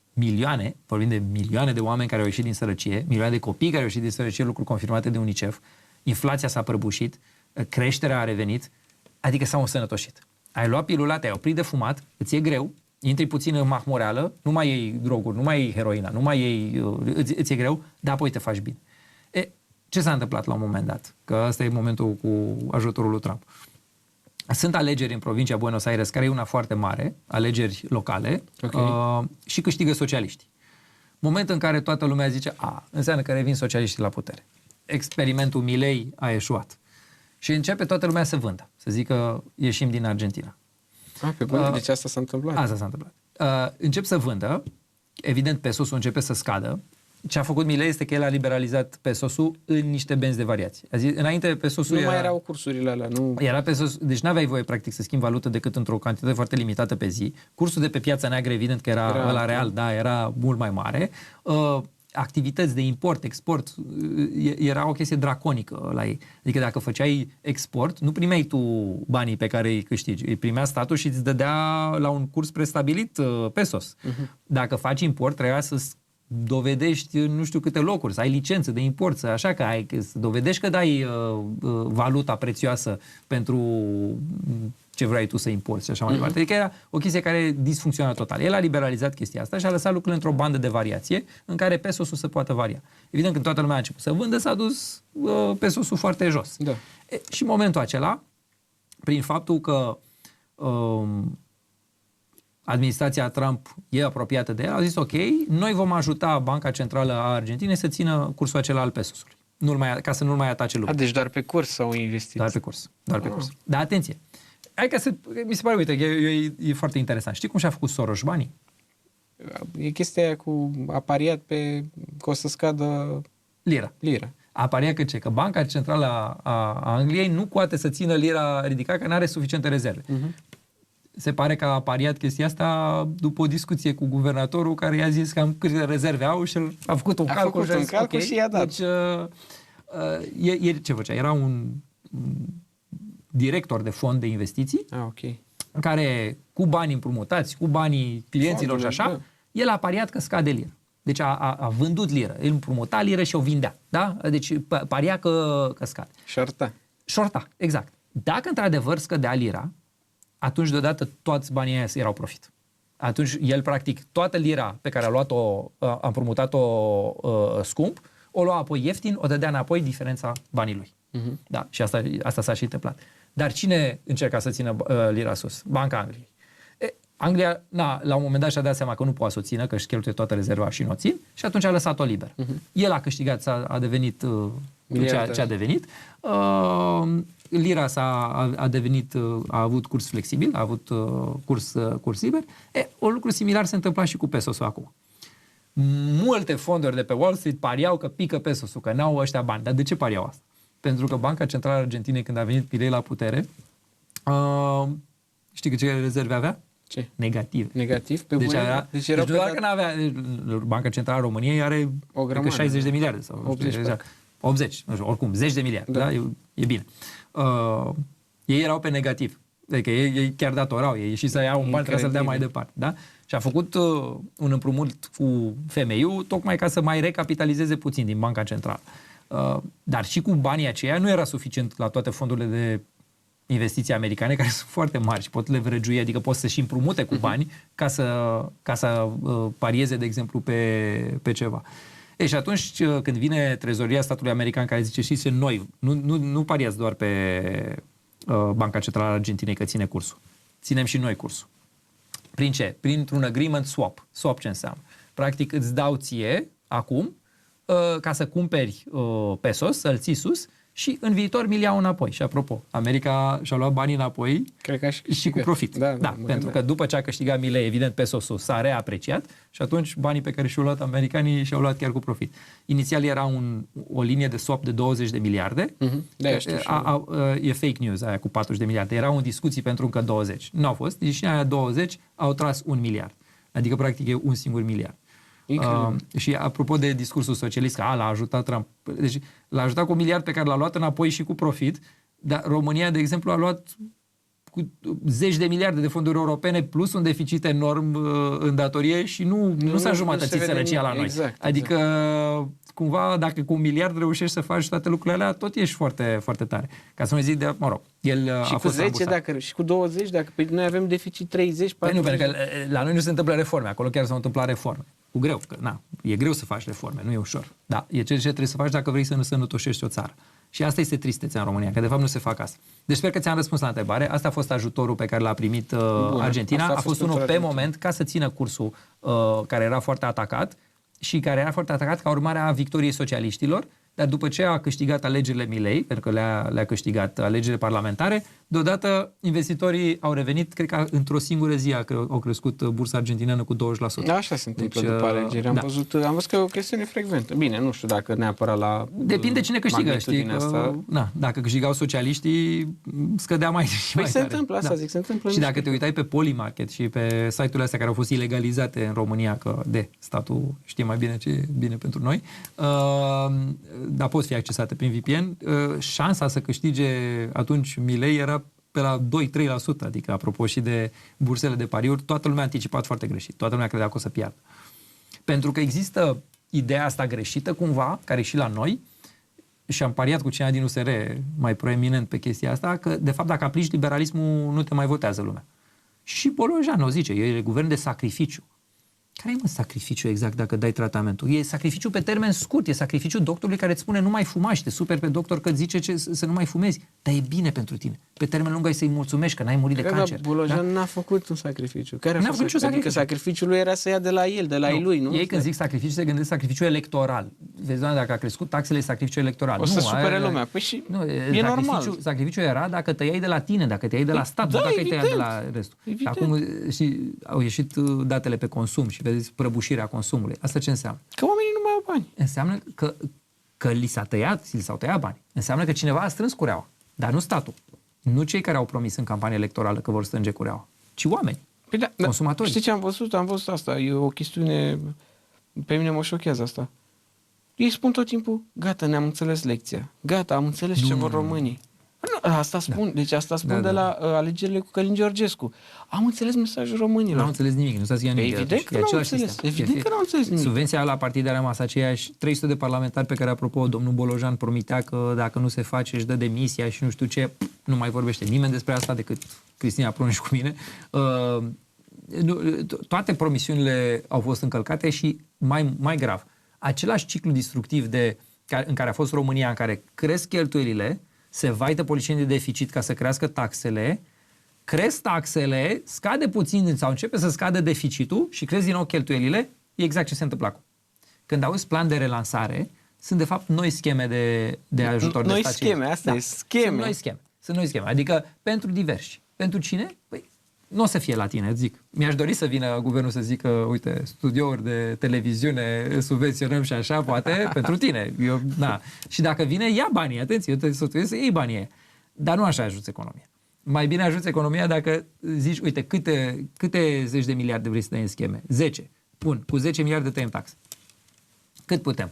Speaker 3: Vorbim de milioane de oameni care au ieșit din sărăcie, milioane de copii care au ieșit din sărăcie, lucruri confirmate de UNICEF, inflația s-a prăbușit, creșterea a revenit, adică s-au însănătoșit. Ai luat pilula, te-ai oprit de fumat, îți e greu, intri puțin în mahmoreală, nu mai iei droguri, nu mai iei heroina, nu mai iei, îți e greu, dar apoi te faci bine. Ce s-a întâmplat la un moment dat? Că ăsta e momentul cu ajutorul lui Trump. Sunt alegeri în provincia Buenos Aires, care e una foarte mare, alegeri locale, și câștigă socialiștii. Moment în care toată lumea zice, înseamnă că revin socialiștii la putere. Experimentul Milei a eșuat. Și începe toată lumea să vândă, să zică ieșim din Argentina.
Speaker 1: Deci asta s-a întâmplat.
Speaker 3: Asta s-a întâmplat. Încep să vândă, evident pesos-ul începe să scadă. Ce a făcut Milei este că el a liberalizat pesos-ul în niște benzi de variații. Înainte pesos-ul
Speaker 1: nu mai erau cursurile alea, nu...
Speaker 3: Era pesos, deci n-aveai voie practic să schimbi valută decât într-o cantitate foarte limitată pe zi. Cursul de pe piața neagră, evident că era ăla real, da, era mult mai mare. Activități de import, export, era o chestie draconică la ei. Adică dacă făceai export, nu primeai tu banii pe care îi câștigi. Îi primea statul și îți dădea la un curs prestabilit pesos. Dacă faci import, trebuia să dovedești nu știu câte locuri, să ai licență de import, să dovedești că dai valuta prețioasă pentru ce vrei tu să importi și așa mai departe. Adică era o chestie care disfuncționa total. El a liberalizat chestia asta și a lăsat lucrurile într-o bandă de variație în care pesosul se poate varia. Evident, când toată lumea a început să vândă, s-a dus pesosul foarte jos.
Speaker 1: Da.
Speaker 3: Și în momentul acela, prin faptul că administrația Trump e apropiată de el, a zis ok, noi vom ajuta Banca Centrală a Argentinei să țină cursul acela al pesosului, ca să nu-l mai atace lumea.
Speaker 1: Deci doar pe curs sau investit?
Speaker 3: Doar pe curs. Dar atenție, mi se pare, uite, e foarte interesant. Știi cum și-a făcut Soros banii?
Speaker 1: E chestia aia a pariat că o să scadă lira.
Speaker 3: A pariat că Banca Centrală a Angliei nu poate să țină lira ridicată, că nu are suficiente rezerve. Se pare că a pariat chestia asta după o discuție cu guvernatorul care i-a zis cam câte rezerve au și a făcut un calcul
Speaker 1: și i-a dat.
Speaker 3: Deci, ce făcea? Era un director de fond de investiții în care cu banii împrumutați, cu banii clienților și așa, el a pariat că scade lira. Deci a vândut liră. El împrumuta liră și o vindea. Da? Deci paria că scade. Shorta, exact. Dacă într-adevăr scădea lira, atunci deodată toți banii aia erau profit. Atunci el practic toată lira pe care a luat-o, a împrumutat-o scump, o lua apoi ieftin, o dădea înapoi diferența banii lui. Da, și asta s-a și întâmplat. Dar cine încerca să țină lira sus? Banca Angliei. Anglia, la un moment dat și-a dat seama că nu poate să o țină, că își cheltuie toată rezerva și nu o țin, și atunci a lăsat-o liber. El a câștigat, a devenit ce a devenit. Lira a devenit, a avut curs flexibil, a avut curs liber. Un lucru similar se întâmpla și cu pesosul acum. Multe fonduri de pe Wall Street pariau că pică pesosul, că n-au ăștia bani. Dar de ce pariau asta? Pentru că Banca Centrală a Argentinei, când a venit Milei la putere, știi ce rezerve avea?
Speaker 1: Ce?
Speaker 3: Negativ.
Speaker 1: Deci
Speaker 3: doar că n-avea... Banca Centrală a României are 60 de miliarde. Sau 80, nu știu, oricum, 10 de miliarde. Da? E bine. Ei erau pe negativ. Adică ei chiar datorau. Ei și să iau un bani, trebuie să-l dea mai departe. Da? Și a făcut un împrumut cu FMI-ul tocmai ca să mai recapitalizeze puțin din Banca Centrală. Dar și cu banii aceia nu era suficient la toate fondurile de investiții americane care sunt foarte mari și pot leverage-ui, adică pot să-și împrumute cu bani ca să parieze, de exemplu, pe ceva. Și atunci când vine trezoria statului american care zice, știți, noi nu pariați doar pe Banca Centrală a Argentinei că ține cursul. Ținem și noi cursul. Prin ce? Printr-un agreement swap. Swap ce înseamnă? Practic îți dau ție acum ca să cumperi pesos, să-l ții sus și în viitor mi-l iau înapoi. Și apropo, America și-a luat banii înapoi și cu profit. Da, pentru că după ce a câștigat milei, evident, pesosul s-a reapreciat și atunci banii pe care și-au luat americanii și-au luat chiar cu profit. Inițial era o linie de swap de 20 de miliarde. E fake news aia cu 40 de miliarde. Erau în discuții pentru încă 20. Nu au fost. Deci aia 20 au tras 1 miliard. Adică practic e un singur miliard. Și apropo de discursul socialist, că l-a ajutat Trump, deci l-a ajutat cu 1 miliard pe care l-a luat înapoi și cu profit, dar România, de exemplu, a luat cu 10 de miliarde de fonduri europene plus un deficit enorm în datorie și nu s-a înjumătățit sărăcia la noi.
Speaker 1: Exact.
Speaker 3: Adică, cumva, dacă cu 1 miliard reușești să faci toate lucrurile alea, tot ești foarte, foarte tare. Ca să nu zic de, mă rog, el
Speaker 1: și
Speaker 3: a
Speaker 1: cu
Speaker 3: fost
Speaker 1: 10, și cu 20, dacă noi avem deficit 30, 40.
Speaker 3: Nu, pentru că la noi nu se întâmplă reforme, acolo chiar s-au întâmplat reforme. Cu greu, că e greu să faci reforme, nu e ușor. Da, e ce trebuie să faci dacă vrei să sănătoșești o țară. Și asta este tristețea în România, că de fapt nu se fac asta. Deci sper că ți-am răspuns la întrebare. Asta a fost ajutorul pe care l-a primit Argentina. A fost unul pe moment ca să țină cursul care era foarte atacat și care era foarte atacat ca urmare a victoriei socialiștilor, dar după ce a câștigat alegerile Milei, pentru că le-a câștigat alegerile parlamentare, deodată investitorii au revenit, cred că într-o singură zi au crescut bursa argentiniană cu 20%.
Speaker 1: Așa se întâmplă după alegeri. Am văzut că e o chestiune frecventă. Bine, nu știu dacă neapărat la...
Speaker 3: Depinde cine câștigă, știi? Dacă câștigau socialiștii, scădea mai
Speaker 1: Păi se întâmplă, asta zic, se întâmplă.
Speaker 3: Și dacă te uitai pe Polymarket și pe site-urile astea care au fost ilegalizate în România, că statul știe mai bine ce e bine pentru noi, dar pot fi accesate prin VPN, șansa să câștige atunci Milei era pe la 2-3%, adică apropo și de bursele de pariuri, toată lumea a anticipat foarte greșit, toată lumea credea că o să piardă. Pentru că există ideea asta greșită cumva, care e și la noi, și am pariat cu cineva din USR mai proeminent pe chestia asta, că de fapt dacă aplici liberalismul nu te mai votează lumea. Și Bolojan o zice, e guvern de sacrificiu. Care e sacrificiu exact dacă dai tratamentul? E sacrificiu pe termen scurt, e sacrificiu doctorului care îți spune nu mai fuma și te superi pe doctor că îți zice să nu mai fumezi. Dar e bine pentru tine. Pe termen lung ai să-i mulțumești că n-ai murit de cancer.
Speaker 1: Bolojan n-a făcut un sacrificiu. Care a
Speaker 3: făcut niciun sacrificiu.
Speaker 1: Adică sacrificiul lui era să ia de la el, de la ei lui, nu?
Speaker 3: Ei când zic sacrificiu se gândesc sacrificiu electoral. Vezi, doamne, dacă a crescut taxele, e sacrificiu electoral.
Speaker 1: O să supere lumea. Păi și e normal.
Speaker 3: Sacrificiul era dacă te iei de la tine, dacă te iei de la stat, nu dacă te iei de la restul. Acum și au ieșit datele pe consum și vezi prăbușirea consumului. Asta ce înseamnă?
Speaker 1: Că oamenii nu mai au bani.
Speaker 3: Înseamnă că li s-au tăiat bani. Înseamnă că cineva a strâns cureaua, dar nu statul. Nu cei care au promis în campanie electorală că vor strânge cureaua, ci oameni, consumatori.
Speaker 1: Știi ce am văzut? Am văzut asta. E o chestiune... Pe mine mă șochează asta. Ei spun tot timpul, gata, ne-am înțeles lecția. Gata, am înțeles ce vor românii. Nu, asta spun, da. Deci asta spun de la alegerile cu Călin Georgescu. Am înțeles mesajul românilor.
Speaker 3: Nu am înțeles nimic, nu s-a zis nimic.
Speaker 1: Evident că nu am înțeles. Evident că nu am înțeles nimic.
Speaker 3: Subvenția la partid a rămas aceeași, 300 de parlamentari pe care, apropo, domnul Bolojan promitea că dacă nu se face își dă demisia și nu știu ce, nu mai vorbește nimeni despre asta decât Cristina Prun și cu mine. Toate promisiunile au fost încălcate și mai grav. Același ciclu destructiv în care a fost România, în care cresc cheltuielile, se vaită politicienii de deficit ca să crească taxele, cresc taxele, scade puțin sau începe să scadă deficitul și cresc din nou cheltuielile, e exact ce se întâmplă acum. Când auzi plan de relansare, sunt de fapt noi scheme de ajutor de stat. Sunt noi scheme. Adică pentru diversi. Pentru cine? Păi, nu o să fie la tine, zic. Mi-aș dori să vină guvernul să zică, uite, studiouri de televiziune subvenționăm și așa, poate, pentru tine. Și dacă vine, ia banii, atenție, eu te sfătuiesc să iei banii. Dar nu așa ajuți economia. Mai bine ajuți economia dacă zici, uite, câte zeci de miliarde vrei să dai în scheme? 10. Bun, cu 10 miliarde tăiem taxe. Cât putem?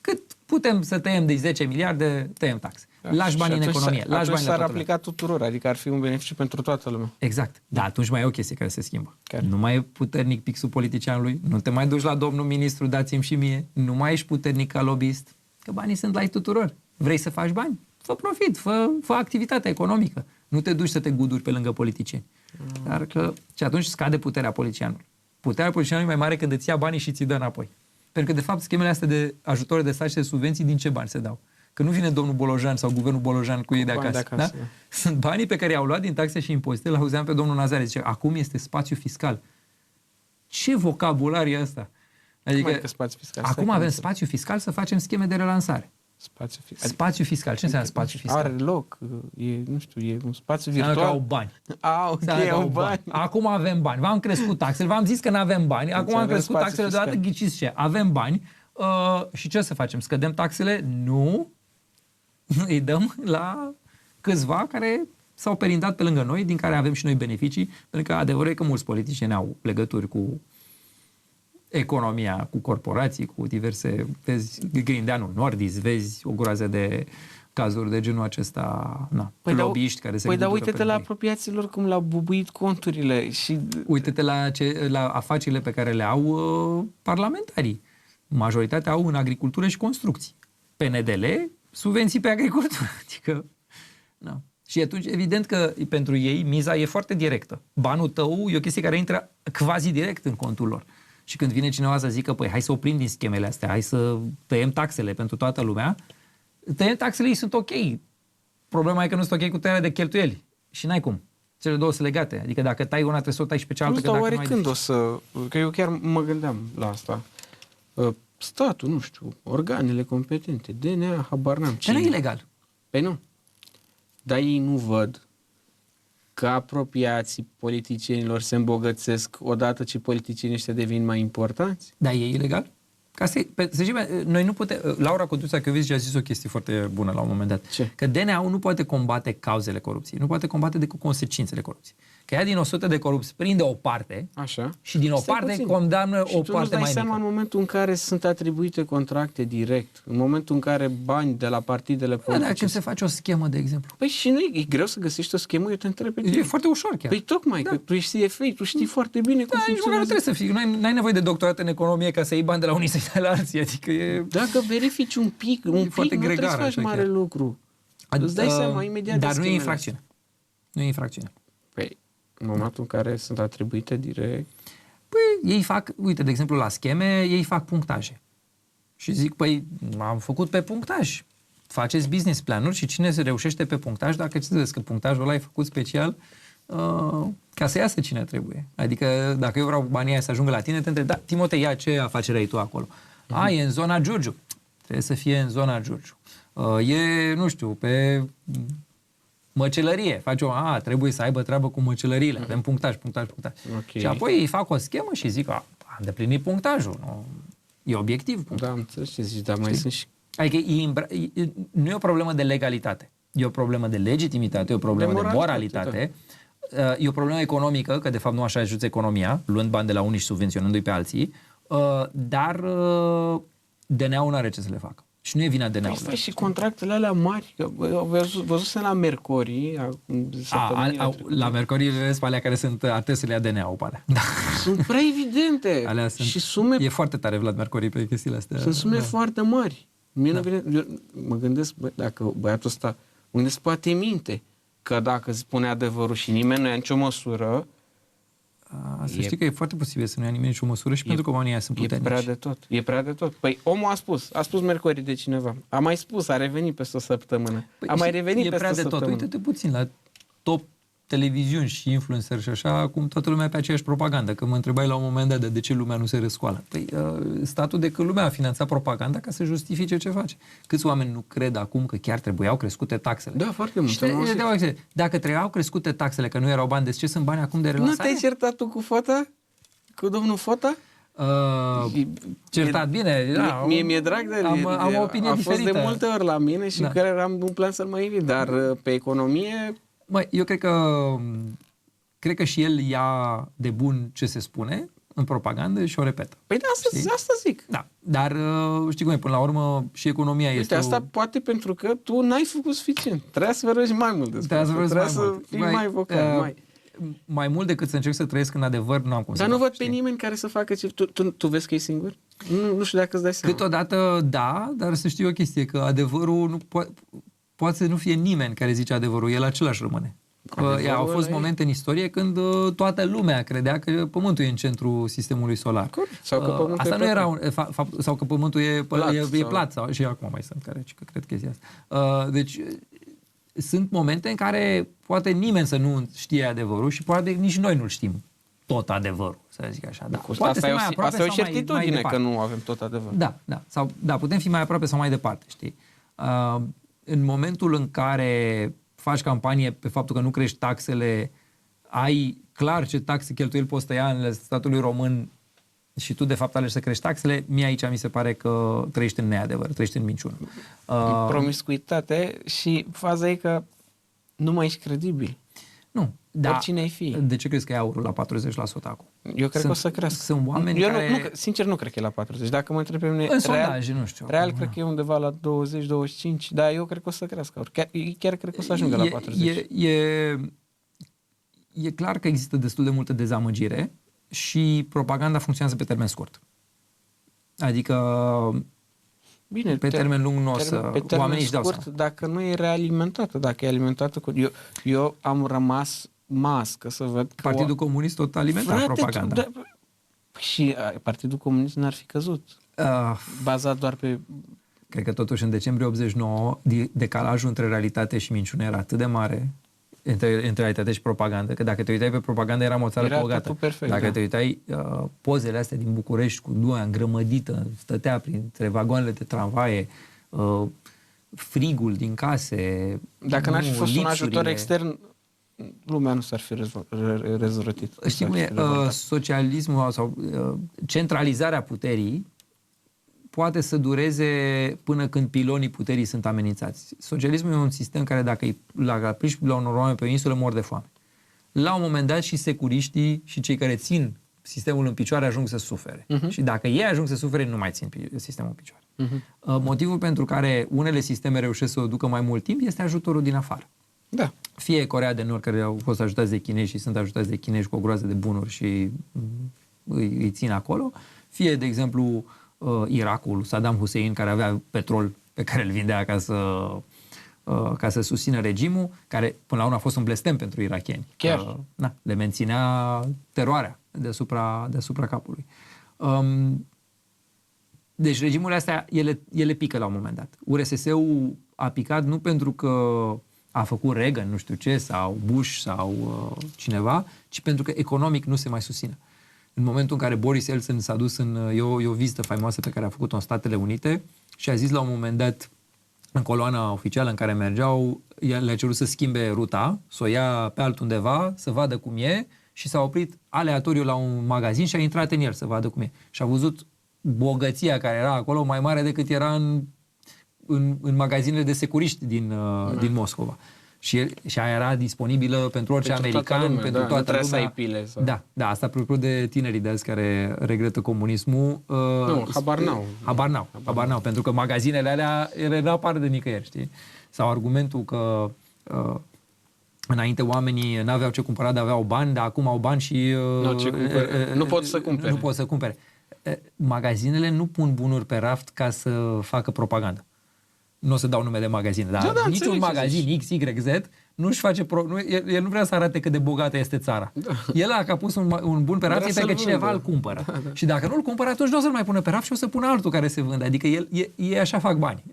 Speaker 3: Cât putem să tăiem de 10 miliarde, tăiem taxe. Lași bani în economie.
Speaker 1: Atunci s-ar aplica tuturor, adică ar fi un beneficiu pentru toată lumea.
Speaker 3: Exact. Dar atunci mai e o chestie care se schimbă. Nu mai e puternic pixul politicianului, nu te mai duci la domnul ministru, dați-mi și mie, nu mai ești puternic ca lobbyist, că banii sunt la ei tuturor. Vrei să faci bani? Fă profit, fă activitate economică. Nu te duci să te guduri pe lângă politicieni. Dar că, și atunci scade puterea politicianului. Puterea politicianului e mai mare când îți ia banii și ți-i dă înapoi. Pentru că, de fapt, schemele astea de ajutoare de stat și de subvenții, din ce bani se dau? Că nu vine domnul Bolojan sau guvernul Bolojan cu ei de acasă. Da? Sunt banii pe care i-au luat din taxe și impozite. L-auzeam pe domnul Nazare. Zice, acum este spațiu fiscal. Ce vocabular e ăsta? Adică, acum avem spațiu fiscal să facem scheme de relansare.
Speaker 1: Spațiu fiscal.
Speaker 3: Spațiu fiscal. Ce înseamnă spațiu fiscal?
Speaker 1: Are loc. Nu știu, e un spațiu virtual.
Speaker 3: Că au bani.
Speaker 1: Ok, au bani.
Speaker 3: Acum avem bani. V-am crescut taxele. V-am zis că nu avem bani. Acum am crescut taxele deodată. Ghiciți ce? Avem bani. Și ce să facem? Scădem taxele? Nu. Îi dăm la câțiva care s-au perindat pe lângă noi, din care avem și noi beneficii, pentru că adevărul e că mulți politicieni au legături cu economia, cu corporații, cu diverse, vezi, Grindeanu, Nordis, vezi o groază de cazuri de genul acesta, lobbyiști care se...
Speaker 1: Păi, dar uite-te la apropiațiilor cum l-au bubuit conturile și...
Speaker 3: Uite-te la afacerile pe care le au parlamentarii. Majoritatea au în agricultură și construcții. PNDL, subvenții pe agricultură. Adică, na. Și atunci, evident că pentru ei miza e foarte directă. Banul tău e o chestie care intră quasi direct în contul lor. Și când vine cineva să zică, păi hai să oprim din schemele astea, hai să tăiem taxele pentru toată lumea, tăiem taxele, ei sunt ok. Problema e că nu sunt ok cu tăierea de cheltuieli. Și n-ai cum. Cele două sunt legate. Adică dacă tai una, trebuie să o tai și pe cealaltă.
Speaker 1: Nu, dar oare când o să... Că eu chiar mă gândeam la asta. Statul, nu știu, organele competente, DNA, habar n-am.
Speaker 3: Ce nu e ilegal.
Speaker 1: Păi nu. Dar ei nu văd că apropiații politicienilor se îmbogățesc odată ce politicienii ăștia devin mai importanți?
Speaker 3: Da, e ilegal? Ca să zicem, noi nu putem... Laura Codruța Kövesi a zis o chestie foarte bună la un moment dat.
Speaker 1: Ce?
Speaker 3: Că DNA-ul nu poate combate cauzele corupției, nu poate combate decât consecințele corupției. Că ea din 100 de corupți prinde o parte.
Speaker 1: Așa.
Speaker 3: Și din o parte condamnă o parte mai mică. Și tu nu dai seama
Speaker 1: în momentul în care sunt atribuite contracte direct, în momentul în care bani de la partidele politice...
Speaker 3: Dar când se face o schemă, de exemplu.
Speaker 1: Păi și nu e greu să găsești o schemă, eu te întreb pe tine.
Speaker 3: E foarte ușor chiar.
Speaker 1: Păi tocmai, că tu ești CFA, tu știi foarte bine cum funcționează.
Speaker 3: Nu trebuie să fii, n-ai nevoie de doctorat în economie ca să iei bani de la unii să-i dai la alții, adică e...
Speaker 1: Dacă verifici un pic, nu trebuie să faci mare lucru. Îți dai seama imediat.
Speaker 3: Dar nu e infracțiune. Nu e infracțiune.
Speaker 1: Păi, în momentul în care sunt atribuite direct...
Speaker 3: Păi, ei fac, uite, de exemplu, la scheme, ei fac punctaje. Și zic, păi, am făcut pe punctaj. Faceți business planuri și cine se reușește pe punctaj, dacă știți că punctajul ăla e făcut special ca să iasă cine trebuie. Adică, dacă eu vreau banii aia să ajungă la tine, te întreb, da, Timotei, ia ce afacere ai tu acolo? E în zona Giurgiu. Trebuie să fie în zona Giurgiu. E, nu știu, pe... măcelărie. Trebuie să aibă treabă cu măcelăriile. Avem punctaj.
Speaker 1: Okay.
Speaker 3: Și apoi îi fac o schemă și zic, am îndeplinit punctajul. E obiectiv.
Speaker 1: Da, am înțeles ce zici, dar mai sunt și...
Speaker 3: Adică nu e o problemă de legalitate. E o problemă de legitimitate, e o problemă de moralitate. Da. E o problemă economică, că de fapt nu așa ajută economia, luând bani de la unii și subvenționându-i pe alții, dar DNA-ul nu are ce să le facă. Și nu e vina DNA-ului.
Speaker 1: Păi și contractele alea mari, văzusem la Mercori.
Speaker 3: La Mercori vezi pe alea care sunt artesele DNA-ul pe alea. Da.
Speaker 1: Sunt prea evidente.
Speaker 3: Alea sunt,
Speaker 1: și sume...
Speaker 3: E foarte tare Vlad Mercori pe chestiile astea.
Speaker 1: Sunt sume foarte mari. Mie nu vine, eu mă gândesc, dacă băiatul ăsta, mă gândesc, poate minte că dacă spune adevărul și nimeni nu ia nicio măsură,
Speaker 3: să știi că e foarte posibil să nu ia nimeni nicio măsură și pentru că oamenii aia sunt puternici.
Speaker 1: E prea de tot. Păi omul a spus Mercori de cineva. A mai spus, a revenit peste o săptămână.
Speaker 3: Păi
Speaker 1: a mai revenit peste o săptămână.
Speaker 3: E prea de tot. Uite-te puțin la top televiziuni și influencer și așa, acum toată lumea pe aceeași propagandă. Că mă întrebai la un moment dat de ce lumea nu se răscoală. Păi statul de că lumea a finanțat propaganda ca să justifice ce face. Câți oameni nu cred acum că chiar trebuiau crescute taxele?
Speaker 1: Da, foarte mult.
Speaker 3: Dacă trebuiau crescute taxele, că nu erau bani, de ce sunt bani acum de relansare?
Speaker 1: Nu te-ai certat tu cu Fota? Cu domnul Fota?
Speaker 3: Certat bine. Da,
Speaker 1: mie drag de
Speaker 3: am o opinie diferită.
Speaker 1: A fost de multe ori la mine și care am un plan să-l mai invit, dar pe economie...
Speaker 3: Eu cred că și el ia de bun ce se spune în propagandă și o repetă.
Speaker 1: Păi da, asta zic.
Speaker 3: Da, dar știi cum e, până la urmă și economia este...
Speaker 1: asta poate pentru că tu n-ai făcut suficient. Trebuia să vorbești mai mult despre asta. Trebuia să fii mai vocal,
Speaker 3: mai mult decât să încerc să trăiesc în adevăr, nu am cum să
Speaker 1: fac. Dar nu văd pe nimeni care să facă ce... Tu vezi că e singur? Nu știu dacă îți dai seama.
Speaker 3: Câteodată da, dar să știi o chestie, că adevărul nu poate să nu fie nimeni care zice adevărul, el același rămâne. Au fost momente în istorie când toată lumea credea că Pământul e în centrul sistemului solar.
Speaker 1: Corect. Sau că Pământul
Speaker 3: asta
Speaker 1: e
Speaker 3: nu era sau că Pământul e plat sau și acum mai sunt care cred chestia asta. Deci sunt momente în care poate nimeni să nu știe adevărul și poate nici noi nu știm tot adevărul, să zic așa. Da.
Speaker 1: Asta e o certitudine că nu avem tot adevărul.
Speaker 3: Da, putem fi mai aproape sau mai departe, știi? În momentul în care faci campanie pe faptul că nu crești taxele, ai clar ce taxe cheltuieli poți tăia în statului român și tu de fapt alegi să crești taxele, mie aici mi se pare că trăiești în neadevăr, trăiești în minciună.
Speaker 1: Promiscuitate și faza e că nu mai ești credibil.
Speaker 3: Nu.
Speaker 1: Oricine ai fi.
Speaker 3: De ce crezi că e aurul la 40% acum?
Speaker 1: Eu cred că o să crească.
Speaker 3: Sunt oameni care...
Speaker 1: sincer, nu cred că e la 40. Dacă mă întreb pe mine...
Speaker 3: În sondaje, nu știu.
Speaker 1: Real cred că e undeva la 20-25, dar eu cred că o să crească. Chiar cred că o să ajungă la 40.
Speaker 3: E clar că există destul de multă dezamăgire și propaganda funcționează pe termen scurt. Adică...
Speaker 1: Bine,
Speaker 3: pe termen lung nu o să... Oamenii își dau seama.
Speaker 1: Dacă nu e realimentată, dacă e alimentată cu... Eu am rămas mască să văd că...
Speaker 3: Partidul Comunist tot alimenta propaganda.
Speaker 1: Și Partidul Comunist n-ar fi căzut. Bazat doar pe...
Speaker 3: Cred că totuși în decembrie 89 decalajul între realitate și minciună era atât de mare, între realitate și propagandă, că dacă te uitai pe propagandă eram o țară bogată.
Speaker 1: Perfect,
Speaker 3: dacă te uitai pozele astea din București cu Dua îngrămădită, stătea printre vagoanele de tramvaie, frigul din case.
Speaker 1: Dacă n-ar fi fost un ajutor extern, lumea nu s-ar fi răzvrătit.
Speaker 3: Știi cum e? Socialismul sau centralizarea puterii poate să dureze până când pilonii puterii sunt amenințați. Socialismul e un sistem care dacă îi aplici la unor oameni pe o insulă, mor de foame. La un moment dat și securiștii și cei care țin sistemul în picioare ajung să sufere. Și dacă ei ajung să sufere, nu mai țin sistemul în picioare. Motivul pentru care unele sisteme reușesc să o ducă mai mult timp este ajutorul din afară.
Speaker 1: Da.
Speaker 3: Fie Coreea de Nord, care au fost ajutați de chinezi și sunt ajutați de chinezi cu o groază de bunuri și îi țin acolo, fie, de exemplu, Irakul, Saddam Hussein, care avea petrol pe care îl vindea ca să susțină regimul, care până la urmă a fost un blestem pentru irakieni.
Speaker 1: Chiar.
Speaker 3: Le menținea teroarea deasupra capului. Deci regimurile astea, ele pică la un moment dat. URSS-ul a picat nu pentru că a făcut Reagan, nu știu ce, sau Bush sau cineva, ci pentru că economic nu se mai susține. În momentul în care Boris Yeltsin s-a dus e o vizită faimoasă pe care a făcut-o în Statele Unite și a zis la un moment dat, în coloana oficială în care mergeau, le-a cerut să schimbe ruta, să o ia pe altundeva, să vadă cum e și s-a oprit aleatoriu la un magazin și a intrat în el să vadă cum e. Și a văzut bogăția care era acolo mai mare decât era în magazinele de securiști din Moscova. Și aia era disponibilă pentru orice american, pentru toată lumea.
Speaker 1: Să ai pile, sau...
Speaker 3: Da, asta apropo de tinerii de azi care regretă comunismul. Habar n-au, pentru că magazinele alea ele nu apar de nicăieri, știi? Sau argumentul că înainte oamenii n-aveau ce cumpăra, dar aveau bani, dar acum au bani și
Speaker 1: nu pot să cumpere.
Speaker 3: Nu pot să cumpere. Magazinele nu pun bunuri pe raft ca să facă propagandă. Nu o să dau nume de magazine, dar niciun magazin X, Y, Z nu-și face... El nu vrea să arate cât de bogată este țara. Da. El a pus un bun pe raft pentru că cineva îl cumpără. Da. Și dacă nu îl cumpără, atunci nu o să-l mai pună pe raft și o să pună altul care se vânde. Adică ei așa fac bani.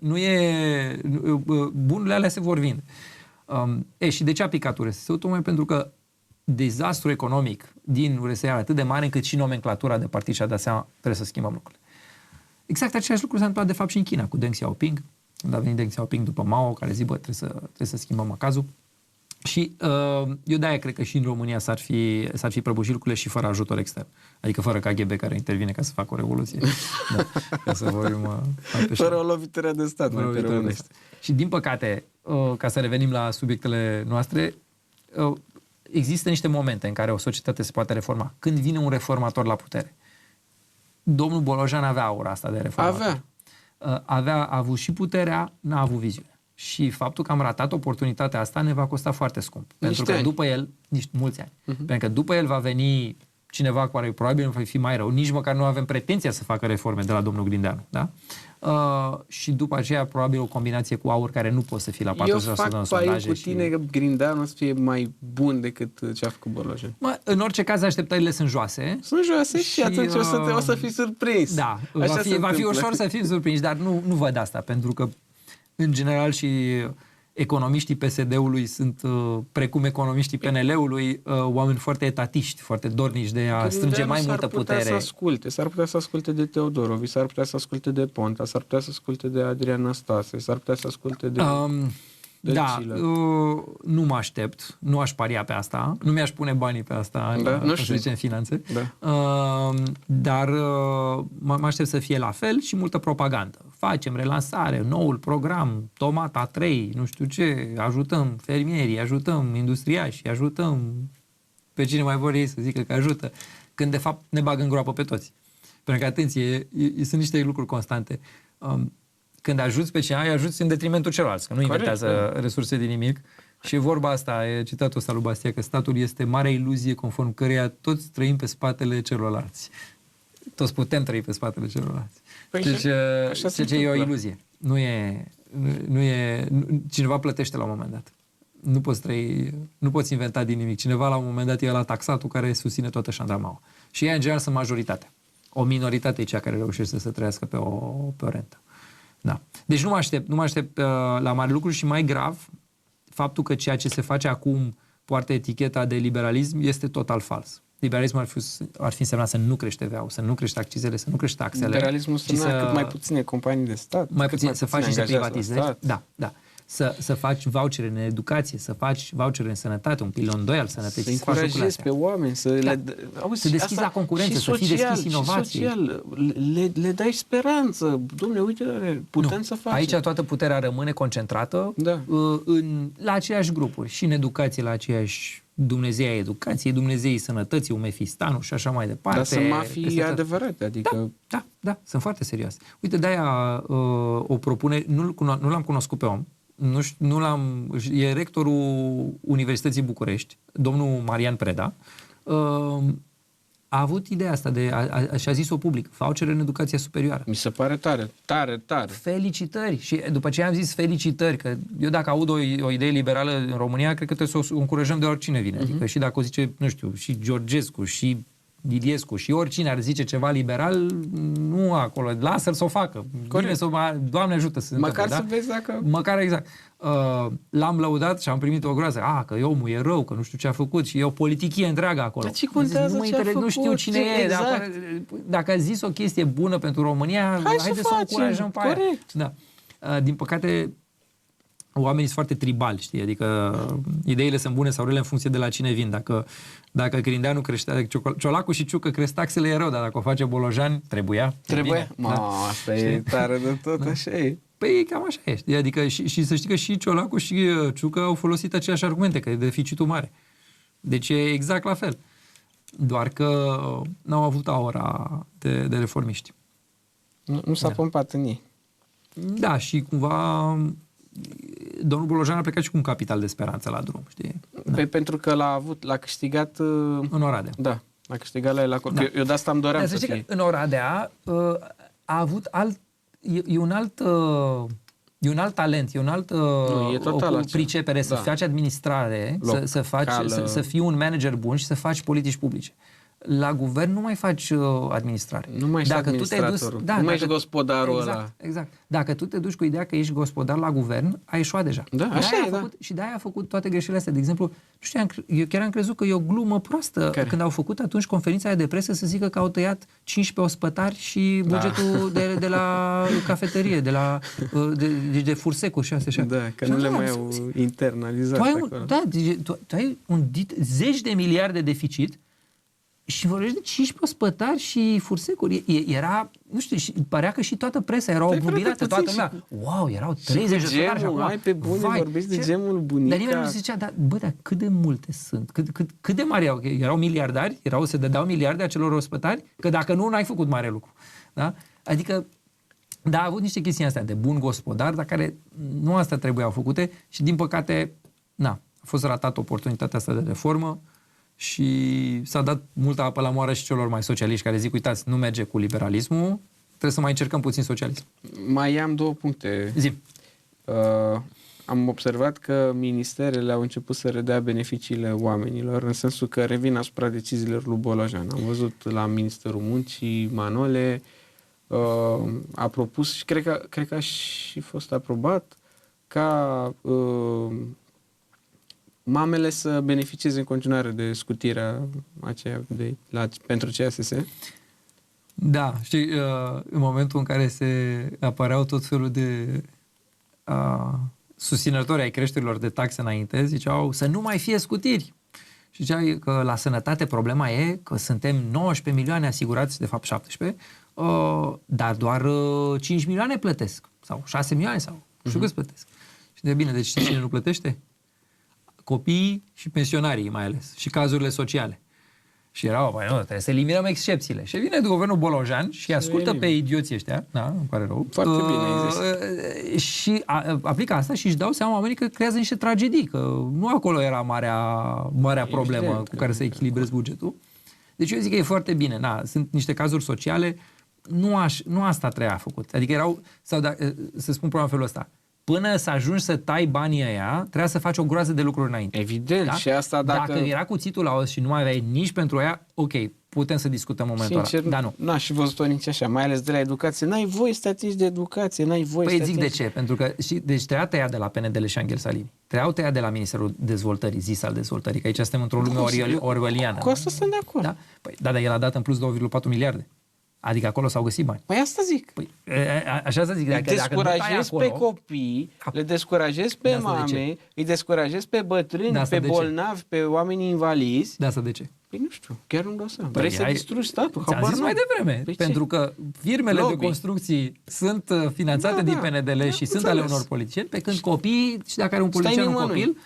Speaker 3: Bunurile alea se vor vinde. Și de ce a picat URSS-ul? Tocmai pentru că dezastru economic din URSS era atât de mare încât și nomenclatura de partid și-a dat seama trebuie să schimbăm lucrurile. Exact același lucru s-a întâmplat de fapt și în China cu Deng Xiaoping. Când a venit Deng Xiaoping după Mao, care zic, trebuie să schimbăm macazul. Și eu de-aia cred că și în România s-ar fi prăbușit lucrurile și fără ajutor extern. Adică fără KGB care intervine ca să facă o revoluție. Ca să vorbim
Speaker 1: fără o lovitură de stat.
Speaker 3: Și din păcate, ca să revenim la subiectele noastre, există niște momente în care o societate se poate reforma. Când vine un reformator la putere. Domnul Bolojan avea aura asta de reformator. A avut și puterea, n-a avut viziune. Și faptul că am ratat oportunitatea asta ne va costa foarte scump. Pentru că după el, mulți ani, pentru că după el va veni cineva care probabil va fi mai rău, nici măcar nu avem pretenția să facă reforme de la domnul Grindeanu. Da? și după aceea probabil o combinație cu aur care nu poate să fie la 40%
Speaker 1: Eu
Speaker 3: în
Speaker 1: fac
Speaker 3: sondaje.
Speaker 1: pariu cu tine că Grindeanu o să fie mai bun decât ce a făcut Bolojan.
Speaker 3: În orice caz, așteptările sunt joase.
Speaker 1: Sunt joase și atunci o să fii surprins.
Speaker 3: Da,
Speaker 1: Așa
Speaker 3: va fi ușor să fim surprinși, dar nu văd asta, pentru că, în general, și economiștii PSD-ului sunt, precum economiștii PNL-ului, oameni foarte etatiști, foarte dornici de a strânge mai multă putere.
Speaker 1: S-ar putea să asculte de Teodorovici, s-ar putea să asculte de Ponta, s-ar putea să asculte de Adrian Năstase, s-ar putea să asculte de...
Speaker 3: Da, nu mă aștept, nu aș paria pe asta, nu mi-aș pune banii pe asta,
Speaker 1: nu știu.
Speaker 3: să zicem, finanțe,
Speaker 1: da.
Speaker 3: Dar mă aștept să fie la fel și multă propagandă. Facem relansare, noul program, Tomata 3, nu știu ce, ajutăm fermierii, ajutăm industriașii, ajutăm pe cine mai vor ei să zică că ajută, când de fapt ne bagă în groapă pe toți. Pentru că, atenție, sunt niște lucruri constante. Când ajuți pe cineva, îi ajuți în detrimentul celorlalți, că nu inventează resurse din nimic. Și vorba asta, e citatul ăsta lui Bastia, că statul este marea iluzie conform căreia toți trăim pe spatele celorlalți. Toți putem trăi pe spatele celorlalți. Deci e o iluzie. Cineva plătește la un moment dat. Nu poți inventa din nimic. Cineva la un moment dat e la taxatul care susține toată șandramaua. Și ea, în general, sunt majoritatea. O minoritate e cea care reușește să trăiască pe o rentă. Da. Deci nu mă aștept la mari lucruri și mai grav, faptul că ceea ce se face acum poartă eticheta de liberalism este total fals. Liberalismul ar fi însemnat să nu crește TVA-ul, să nu crește accizele, să nu crește taxele.
Speaker 1: Liberalismul însemna cât mai puține companii de stat.
Speaker 3: Mai puțin, să faci niște privatizări. Da. Să faci vouchere în educație, să faci vouchere în sănătate, un pilon 2 al sănătății.
Speaker 1: Să încurajezi pe oameni, să
Speaker 3: deschizi la concurență, să fii deschis inovației.
Speaker 1: Le dai speranță. Dom'le, uite, putem să facem.
Speaker 3: Aici toată puterea rămâne concentrată la aceleași grupuri. Și în educație la aceiași Dumnezei a educației, Dumnezeii sănătății, Umefistanul și așa mai departe.
Speaker 1: Dar sunt mafii adevărate, adică...
Speaker 3: Da, sunt foarte serioase. Uite, de-aia o propune, nu l-am cunoscut pe om, e rectorul Universității București, domnul Marian Preda, a avut ideea asta și a zis-o public, voucher în educația superioară.
Speaker 1: Mi se pare tare.
Speaker 3: Felicitări! Și după ce am zis felicitări, că eu dacă aud o idee liberală în România, cred că trebuie să o încurajăm de oricine vine. Adică și dacă o zice, nu știu, și Georgescu, și Iliescu, și oricine ar zice ceva liberal, nu acolo, lasă-l să o facă. Doamne ajută să se
Speaker 1: măcar să vezi dacă...
Speaker 3: Măcar exact. L-am lăudat și am primit o groază. Că omul e rău, că nu știu ce a făcut și e o politichie întreagă acolo.
Speaker 1: Dar ce contează ce a făcut?
Speaker 3: Nu știu cine e.
Speaker 1: Exact.
Speaker 3: Dacă a zis o chestie bună pentru România, haide să o încurajăm pe aia. Da. Din păcate, oamenii sunt foarte tribali, știi? Adică ideile sunt bune sau rele în funcție de la cine vin. Dacă Grindeanu creștea, Ciolacu și Ciucă cresc taxele, e rău, dar dacă o face Bolojan, trebuia.
Speaker 1: Asta e tare de tot, așa e.
Speaker 3: Păi cam așa e. Adică și să știi că și Ciolacu și Ciucă au folosit aceleași argumente, că e deficitul mare. Deci e exact la fel. Doar că n-au avut aura de reformiști.
Speaker 1: Nu s-a pompat în ei.
Speaker 3: Da, și cumva domnul Bolojan a plecat și cu un capital de speranță la drum, știi?
Speaker 1: Păi pentru că l-a câștigat...
Speaker 3: În Oradea.
Speaker 1: Da, l-a câștigat la el acolo. Da. Eu de asta îmi doream să fie.
Speaker 3: În Oradea a avut e un alt talent, e un alt pricepere să faci administrare, să fii un manager bun și să faci politici publice. La guvern nu mai faci administrare.
Speaker 1: Nu mai ești administratorul. Nu mai ești gospodarul ăla.
Speaker 3: Exact. Dacă tu te duci cu ideea că ești gospodar la guvern, ai ieșuat deja.
Speaker 1: Da, așa e, da.
Speaker 3: Și de-aia a făcut toate greșelile astea. De exemplu, nu știu, eu chiar am crezut că e o glumă proastă când au făcut atunci conferința aia de presă să zică că au tăiat 15 ospătari și bugetul de la cafeterie, de Fursecu și astea.
Speaker 1: Da, că nu le mai au internalizat acolo.
Speaker 3: Da, tu ai zeci de miliarde de deficit și vorbești de 15 ospătari și fursecuri. Era, nu știu, părea că și toată presa era obubilată, toată lumea. Wow, erau 30 de ospătari și acum.
Speaker 1: Ai pe bune, vorbești de gemul bunica.
Speaker 3: Dar nimeni nu zicea, dar cât de multe sunt? Cât de mari erau? Erau miliardari? Se dădeau miliarde acelor ospătari? Că dacă nu, n-ai făcut mare lucru. Da? Adică, da, a avut niște chestii astea de bun gospodar, dar care nu astea trebuiau făcute și, din păcate, a fost ratată oportunitatea asta de reformă. Și s-a dat multă apă la moară și celor mai socialiști care zic, uitați, nu merge cu liberalismul, trebuie să mai încercăm puțin socialism.
Speaker 1: Mai am 2 puncte.
Speaker 3: Zi.
Speaker 1: Am observat că ministerele au început să redea beneficiile oamenilor, în sensul că revin asupra deciziilor lui Bolojan. Am văzut la Ministerul Muncii, Manole a propus și cred că a și fost aprobat ca mamele să beneficieze în continuare de scutirea aceea pentru CASS.
Speaker 3: Da, știi, în momentul în care se apăreau tot felul de susținători ai creșterilor de taxe înainte, ziceau să nu mai fie scutiri. Și ziceau că la sănătate problema e că suntem 19 milioane asigurați, de fapt 17, dar doar 5 milioane plătesc. Sau 6 milioane sau nu știu câți plătesc. Și de bine, deci cine nu plătește? Copiii și pensionarii mai ales. Și cazurile sociale. Și erau, băi, nu, trebuie să eliminăm excepțiile. Și vine guvernul Bolojan și ascultă pe idioții ăștia, da, îmi pare rău.
Speaker 1: Foarte bine
Speaker 3: și aplică asta și își dau seama oamenii că creează niște tragedii, că nu acolo era marea problemă cu care să echilibrezi bugetul. Deci eu zic că e foarte bine. Sunt niște cazuri sociale, nu asta treia făcut. Adică erau, sau să spun problema în felul ăsta, până să ajungi să tai banii ăia, trebuia să faci o groază de lucruri înainte.
Speaker 1: Evident. Da? Și asta dacă
Speaker 3: era cuțitul la os și nu mai aveai nici pentru ăia, ok, putem să discutăm momentul ăla. Dar nu.
Speaker 1: N-aș fi văzut-o nici așa, mai ales de la educație. N-ai voie să te atingi de educație, n-ai voie să te
Speaker 3: zic de ce, pentru că deci trebuia tăiat de la PNDL și Anghel Salini. Trebuiau tăiat de la Ministerul Dezvoltării, zis al dezvoltării, că aici suntem într-o lume orwelliană.
Speaker 1: Cu asta sunt de acord.
Speaker 3: Da? Păi, dar el a dat în plus 2,4 miliarde. Adică acolo s-au găsit bani.
Speaker 1: Păi asta zic.
Speaker 3: Păi, așa să zic.
Speaker 1: Îi descurajezi pe copii, le descurajezi pe mame, îi descurajezi pe bătrâni, pe bolnavi, pe oamenii invalizi.
Speaker 3: De asta de ce?
Speaker 1: Păi nu știu, chiar nu-mi dau seama. Vrei să distrugi statul?
Speaker 3: Ți-am zis mai devreme. Păi pentru că firmele de construcții sunt finanțate din PNDL și sunt ale unor politicieni, pe când copiii, și dacă are un politician un copil,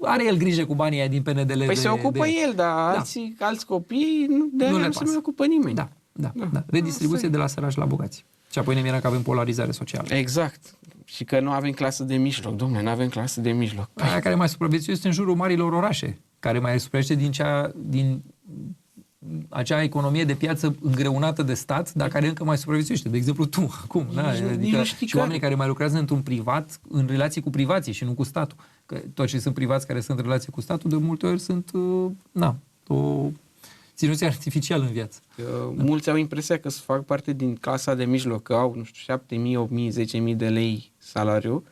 Speaker 3: are el grijă cu banii aia din PNDL.
Speaker 1: Păi se ocupă el, dar alți copii nu se mai ocupă nimeni.
Speaker 3: Da. Redistribuție de la săraci la bogați. Și apoi ne mirăm că avem polarizare socială.
Speaker 1: Exact. Și că nu avem clasă de mijloc. Dom'le, nu avem clasă de mijloc.
Speaker 3: Aia care mai supraviețuiește în jurul marilor orașe, care mai supraviețuiește din acea economie de piață îngreunată de stat, dar care încă mai supraviețuiește. De exemplu, tu, acum. Adică, și oamenii care mai lucrează într-un privat, în relații cu privații și nu cu statul. Că toți cei sunt privați care sunt în relație cu statul, de multe ori sunt, o ținuți artificial în viață.
Speaker 1: Mulți au impresia că să fac parte din clasa de mijloc, că au, nu știu, 7.000, 8.000, 10.000 de lei salariu,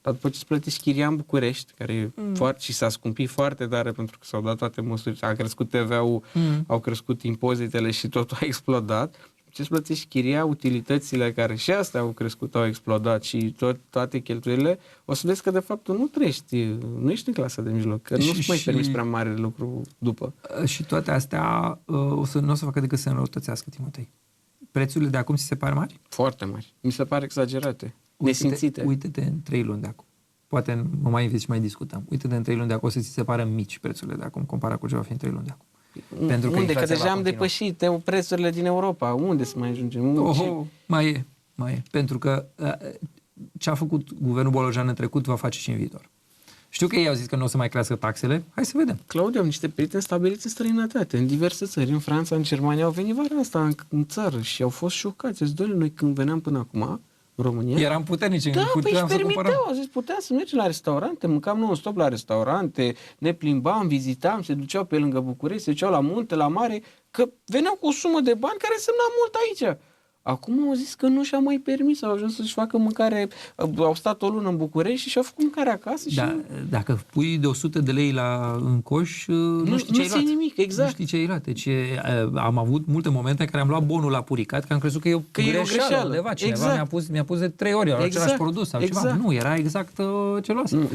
Speaker 1: dar după ce îți plătești chiria în București, care și s-a scumpit foarte tare pentru că s-au dat toate măsuri, a crescut TVA-ul, au crescut impozitele și totul a explodat. Ce îți plătești chiria, utilitățile care și astea au crescut, au explodat și toate cheltuielile, o să vezi că de fapt tu nu ești în clasa de mijloc, că nu-ți mai permiți prea mare lucru după.
Speaker 3: Și toate astea nu o să facă decât să înrăutățească, Timotei. Prețurile de acum ți se pare mari?
Speaker 1: Foarte mari. Mi se pare exagerate. Nesimțite.
Speaker 3: Uite-te în 3 luni de acum. Poate mă mai invezi și mai discutăm. Uite-te în 3 luni de acum să ți se pară mici prețurile de acum, comparat cu ce va fi în 3 ce acum.
Speaker 1: Pentru că unde? Că deja am depășit prețurile din Europa. Unde să mai ajungem?
Speaker 3: Mai e. Pentru că ce a făcut guvernul Bolojan în trecut va face și în viitor. Știu că ei au zis că nu o să mai crească taxele. Hai să vedem.
Speaker 1: Claudiu, am niște prieteni stabiliți în străinătate, în diverse țări. În Franța, în Germania, au venit vara asta în țară și au fost șocați. Zic, doamne, noi când veneam până acum, în România...
Speaker 3: Eram puternici.
Speaker 1: Da, păi își permiteau. Au zis, puteam să mergem la restaurante, mâncam non-stop la restaurante, ne plimbam, vizitam, se duceau pe lângă București, se duceau la munte, la mare, că veneau cu o sumă de bani care însemna mult aici. Acum au zis că nu și-a mai permis, au ajuns să-și facă mâncare, au stat o lună în București și au făcut mâncare acasă.
Speaker 3: Da, dacă pui de 100 de lei în coș, nu știi ce ai luat.
Speaker 1: Nimic, exact.
Speaker 3: Nu știi ce ai luat. Deci am avut multe momente în care am luat bonul la puricat, că am crezut că e o greșeală undeva. Cineva mi-a pus de 3 ori același produs sau ceva. Nu, era exact ce luase.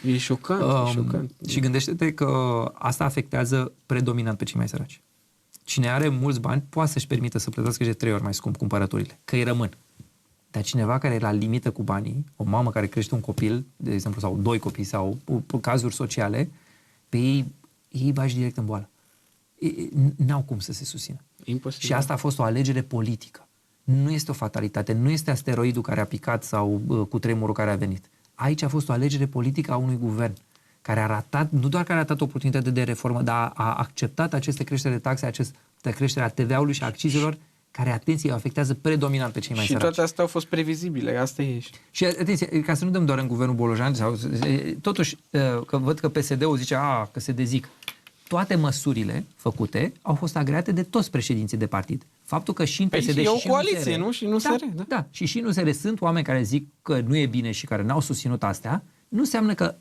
Speaker 1: E șocant, șocant.
Speaker 3: Și gândește-te că asta afectează predominant pe cei mai săraci. Cine are mulți bani poate să-și permită să plătească de 3 ori mai scump cumpărăturile, că îi rămân. Dar cineva care e la limită cu banii, o mamă care crește un copil, de exemplu, sau 2 copii, sau cazuri sociale, pe ei bagi direct în boală. N-au cum să se susțină.
Speaker 1: Imposibil.
Speaker 3: Și asta a fost o alegere politică. Nu este o fatalitate, nu este asteroidul care a picat sau cutremurul care a venit. Aici a fost o alegere politică a unui guvern care a ratat, nu doar că a ratat oportunitate de reformă, dar a acceptat aceste creșteri de taxe, această creștere a TVA-ului și a accizelor care, atenție, afectează predominant pe cei mai
Speaker 1: Și
Speaker 3: săraci.
Speaker 1: toate astea au fost previzibile, asta e.
Speaker 3: Și atenție, ca să nu dăm doar în guvernul Bolojan, totuși, că văd că PSD-ul zice că se dezic. Toate măsurile făcute au fost agreate de toți președinții de partid. Faptul că și în PSD
Speaker 1: e o
Speaker 3: și în
Speaker 1: coaliție,
Speaker 3: USR,
Speaker 1: nu? Și în USR,
Speaker 3: da. Și în USR sunt oameni care zic că nu e bine și care n-au susținut astea, nu înseamnă că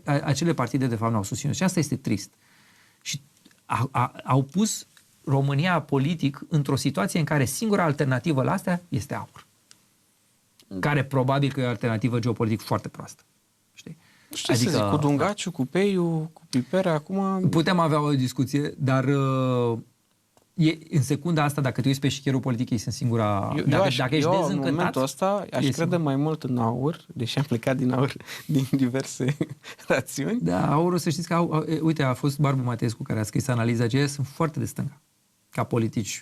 Speaker 3: acele partide de fapt n-au susținut. Și asta este trist. Și au pus România politic într-o situație în care singura alternativă la astea este AUR. Care probabil că e o alternativă geopolitic foarte proastă. Știi?
Speaker 1: Știi adică, să zic, cu Dungaciu, cu Peiu, cu Pipera, acum...
Speaker 3: Putem avea o discuție, dar în secunda asta, dacă tu ești pe șicherul politic, ei sunt singura... Dacă ești dezîncântat...
Speaker 1: în momentul ăsta aș crede mai mult în AUR, deși am plecat din AUR din diverse rațiuni.
Speaker 3: Da, AUR, să știți că, uite, a fost Barbu Matescu care a scris analiza aceea, sunt foarte de stânga, ca politici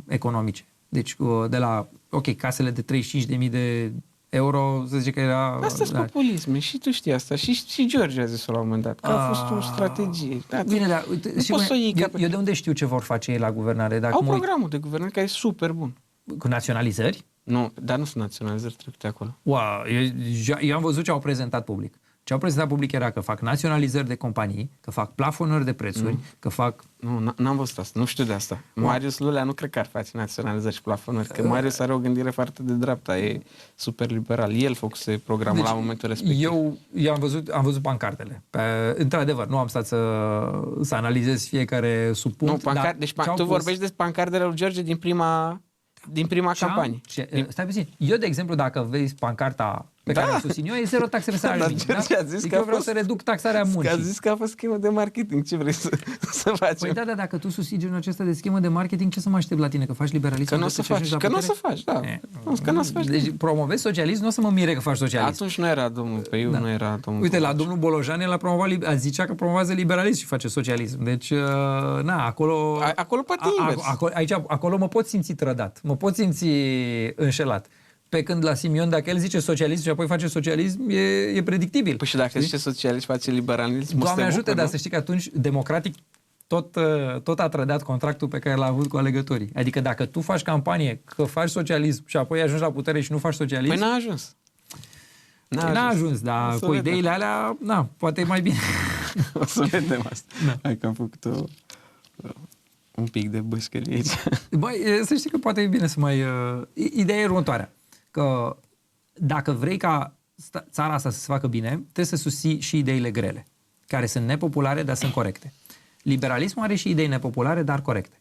Speaker 3: economice. Deci, de la, casele de 35.000 de euro, să zice că era...
Speaker 1: Asta sunt populisme și tu știi asta. Și George a zis-o la un moment dat, că a fost o strategie.
Speaker 3: Bine, dar uite, eu de unde știu ce vor face ei la guvernare? Dacă
Speaker 1: au programul de guvernare care e super bun.
Speaker 3: Cu naționalizări?
Speaker 1: Nu, dar nu sunt naționalizări trecute acolo.
Speaker 3: Wow, eu am văzut ce au prezentat public. Ce au prezentat public era că fac naționalizări de companii, că fac plafonări de prețuri, că fac...
Speaker 1: Nu, n-am văzut asta, nu știu de asta. Marius Lulea nu cred că ar face naționalizări și plafonări, că Marius are o gândire foarte de dreapta, e super liberal. El făcuse programul la momentul respectiv.
Speaker 3: Eu am văzut pancartele. Într-adevăr, nu am stat să analizez fiecare subpunct.
Speaker 1: Deci tu vorbești despre pancartele lui George din prima campanie.
Speaker 3: Stai puțin. Eu, de exemplu, dacă vezi pancarta pe care o susțin eu, e zero taxe pe salariu minim. Eu vreau să reduc taxarea muncii.
Speaker 1: A zis că a fost schemă de marketing. Ce vrei să faci?
Speaker 3: Păi da, dacă tu susții genul acesta de schemă de marketing, ce să mă aștept la tine? Că faci liberalism?
Speaker 1: Că nu o să faci, da. Că nu o să faci.
Speaker 3: Deci promovezi socialism, nu o să mă mire că faci socialism.
Speaker 1: Atunci nu era domnul Peiu, nu era domnul...
Speaker 3: Uite, la domnul Bolojan el zicea că promovează liberalism și face socialism. Deci, acolo...
Speaker 1: Acolo poate invers.
Speaker 3: Acolo mă pot simți trădat. Mă pot simți înșelat. Pe când la Simion, dacă el zice socialism și apoi face socialism, e predictibil.
Speaker 1: Păi și dacă zice socialism, face liberalism,
Speaker 3: Doamne ajută, dar să știi că atunci democratic tot a trădat contractul pe care l-a avut cu alegătorii. Adică dacă tu faci campanie că faci socialism și apoi ajungi la putere și nu faci socialism...
Speaker 1: Păi n-a ajuns.
Speaker 3: N-a ajuns, dar cu ideile alea, poate e mai bine.
Speaker 1: O să vedem asta. Hai că am făcut un pic de bășcărie aici.
Speaker 3: Băi, să știi că poate e bine să mai... Ideea e următoarea. Că dacă vrei ca țara asta să se facă bine, trebuie să susții și ideile grele, care sunt nepopulare, dar sunt corecte. Liberalismul are și idei nepopulare, dar corecte.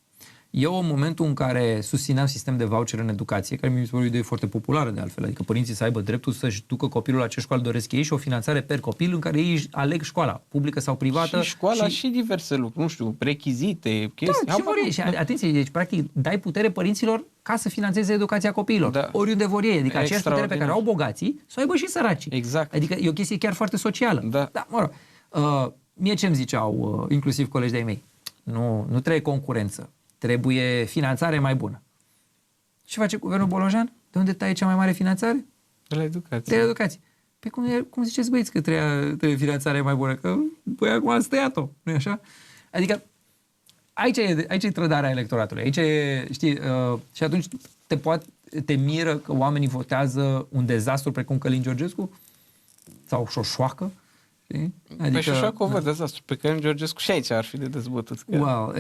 Speaker 3: Eu, în momentul în care susțineam sistem de voucher în educație, care mi se pare o idee foarte populară de altfel, adică părinții să aibă dreptul să-și ducă copilul la ce școală doresc ei și o finanțare per copil în care ei își aleg școala, publică sau privată.
Speaker 1: Și școala și diverse lucruri, nu știu, rechizite, chestii.
Speaker 3: Da, și atenție, deci practic dai putere părinților ca să finanțeze educația copiilor, oriunde vor ei. Adică aceeași putere pe care au bogații, să o aibă și săracii.
Speaker 1: Exact.
Speaker 3: Adică e o chestie chiar foarte socială. Da, mă rog. Mie ce-mi ziceau, inclusiv colegi de-ai mei, nu trebuie concurență. Trebuie finanțare mai bună. Ce face guvernul Bolojan? De unde taie cea mai mare finanțare?
Speaker 1: De la educație.
Speaker 3: De la educație. Pe cum ziceți băieți că trebuie finanțare mai bună? Că acum ați tăiat-o, nu-i așa? Adică aici e trădarea electoratului. Aici e, știi, și atunci te miră că oamenii votează un dezastru precum Călin Georgescu? Sau Șoșoacă?
Speaker 1: Adică, și așa că o văd dezastru. Pe Călin Georgescu și aici ar fi de dezbătut.
Speaker 3: Wow,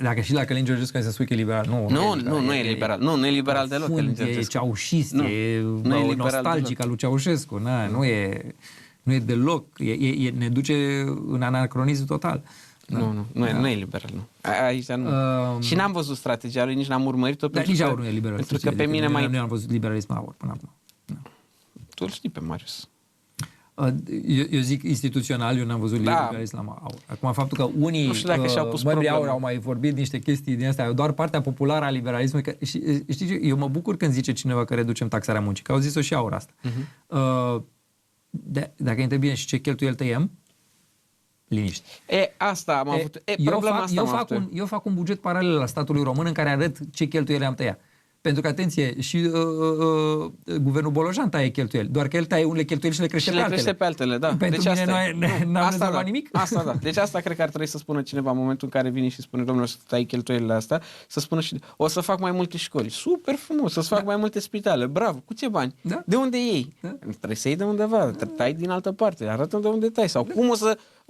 Speaker 3: dacă și la Călin Georgescu ai să spui că e liberal.
Speaker 1: Nu e liberal. Nu e liberal deloc Călin Georgescu.
Speaker 3: E ceaușist, e nostalgic al lui Ceaușescu. Nu e deloc. Ne duce în anacronism total.
Speaker 1: Nu e liberal. Nu. Aici nu. Și n-am văzut strategia lui, nici n-am urmărit-o.
Speaker 3: Dar nici AUR nu e liberal.
Speaker 1: Pentru că pe mine mai...
Speaker 3: Nu am văzut liberalism AUR până acum.
Speaker 1: Tu îl știi pe Marius.
Speaker 3: Eu zic instituțional, eu n-am văzut liberalism la AUR. Acum, faptul că unii membrii AUR au mai vorbit niște chestii din astea, doar partea populară a liberalismului. Știi ce? Eu mă bucur când zice cineva că reducem taxarea muncii, că au zis-o și AUR asta. Dacă intre bine și ce cheltuieli tăiem, liniște.
Speaker 1: Asta am avut. Problema asta
Speaker 3: eu fac un buget paralel la statului român în care arăt ce cheltuieli am tăiat. Pentru că, atenție, și guvernul Bolojan taie cheltuieli, doar că el taie unele cheltuieli și le crește pe altele.
Speaker 1: Crește pe altele, da.
Speaker 3: Pentru
Speaker 1: deci
Speaker 3: mine n-am rezolvat nimic.
Speaker 1: Asta da. Deci asta cred că ar trebui să spună cineva în momentul în care vine și spune, domnule, să tai cheltuielile astea, să spună și o să fac mai multe școli. Super frumos, să fac mai multe spitale. Bravo. Cu ce bani?
Speaker 3: Da.
Speaker 1: De unde iei? Da. Trebuie să iei de undeva, tai din altă parte. Arată de unde tai sau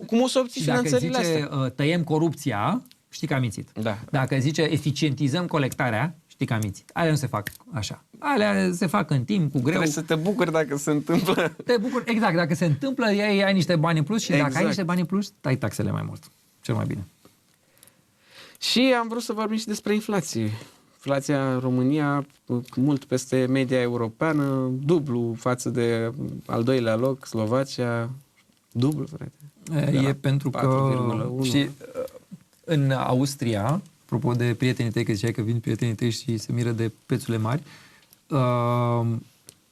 Speaker 1: cum o să obții finanțările astea.
Speaker 3: Dacă zice tăiem corupția, știi că am mințit.
Speaker 1: Da.
Speaker 3: Dacă zice eficientizăm colectarea, știi că am mințit. Alea nu se fac așa. Alea se fac în timp, cu greu.
Speaker 1: Trebuie să te bucuri dacă se întâmplă.
Speaker 3: Te bucuri, exact. Dacă se întâmplă, ai niște bani în plus și
Speaker 1: exact.
Speaker 3: Dacă ai niște bani în plus, tai taxele mai mult. Cel mai bine.
Speaker 1: Și am vrut să vorbim și despre inflație. Inflația în România mult peste media europeană, dublu față de al doilea loc, Slovacia, dublu, frate.
Speaker 3: E pentru 4, că și în Austria, apropo de prietenii tăi, că ziceai că vin prietenii tăi și se miră de prețurile mari,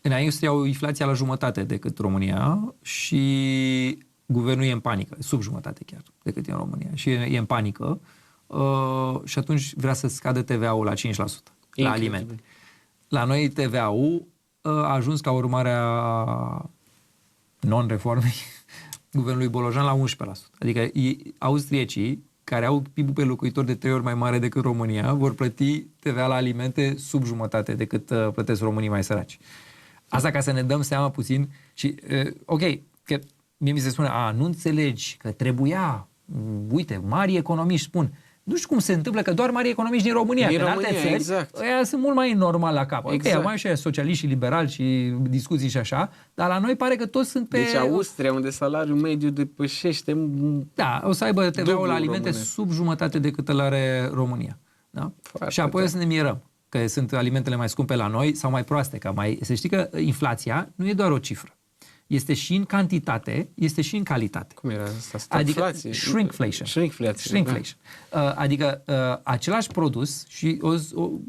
Speaker 3: în Austria au inflația la jumătate decât România și guvernul e în panică, sub jumătate chiar decât e în România și e în panică și atunci vrea să scadă TVA-ul la 5% la alimente. La noi TVA-ul a ajuns ca urmare a non-reformei guvernului Bolojan la 11%. Adică austriecii, care au PIB-ul pe locuitor de 3 ori mai mare decât România, vor plăti TVA la alimente sub jumătate decât plătesc românii mai săraci. Asta ca să ne dăm seama puțin și, ok, că mie mi se spune, nu înțelegi că trebuia, uite, mari economiști spun, nu știu cum se întâmplă că doar mari economiști din România,
Speaker 1: din
Speaker 3: că
Speaker 1: România,
Speaker 3: în alte țări,
Speaker 1: exact.
Speaker 3: ăia sunt mult mai normal la cap.
Speaker 1: Exact.
Speaker 3: Ok, mai și socialiști și liberali și discuții și așa, dar la noi pare că toți sunt pe...
Speaker 1: Deci Austria, unde salariul mediu depășește...
Speaker 3: Da, o să aibă TVA-ul la alimente sub jumătate decât îl are România. Da? Și apoi o să ne mirăm că sunt alimentele mai scumpe la noi sau mai proaste. Să știi că inflația nu e doar o cifră. Este și în cantitate, este și în calitate.
Speaker 1: Cum era asta?
Speaker 3: Adică shrinkflation. Da. Adică același produs, și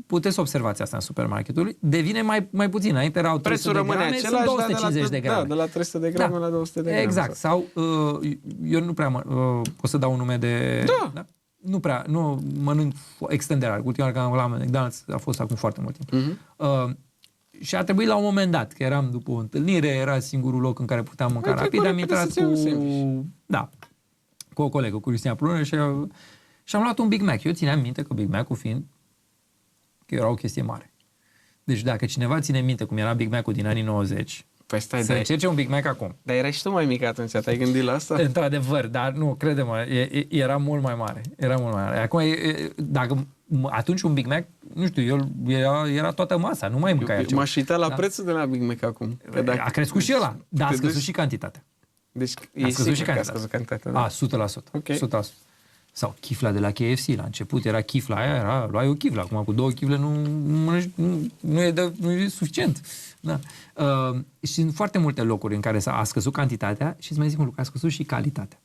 Speaker 3: puteți observați asta în supermarketuri, devine mai puțin. Înainte erau 300 de grame, sunt 250 de grame.
Speaker 1: Da, de la 300 de grame la 200 de grame.
Speaker 3: Exact. Sau, eu nu prea pot să dau un nume de... Da? Nu mănânc extrem de rar. Ultima oară când am la McDonald's a fost acum foarte mult timp. Și a trebuit la un moment dat, că eram după o întâlnire, era singurul loc în care puteam mânca rapid, am intrat cu o colegă, cu Cristina Prună și am luat un Big Mac. Eu țineam minte că Big Mac-ul fiind că era o chestie mare. Deci dacă cineva ține minte cum era Big Mac-ul din anii 90,
Speaker 1: păi stai,
Speaker 3: să încerce un Big Mac acum.
Speaker 1: Dar erai și tu mai mic atunci, te-ai gândit la asta?
Speaker 3: Într-adevăr, dar nu, crede-mă, era mult mai mare. Era mult mai mare. Acum, dacă atunci un Big Mac, nu știu, era toată masa, nu mai mâncai altceva.
Speaker 1: M-aș uita la prețul de la Big Mac acum.
Speaker 3: A crescut și ăla, dar a scăzut și cantitatea.
Speaker 1: Deci
Speaker 3: a scăzut și
Speaker 1: cantitatea.
Speaker 3: Da? 100%. Okay. 100%. Sau chifla de la KFC, la început era chifla aia, luai o chiflă, acum cu 2 chifle nu e suficient. Da. Și sunt foarte multe locuri în care a scăzut cantitatea și îți mai zic un lucru, a scăzut și calitatea.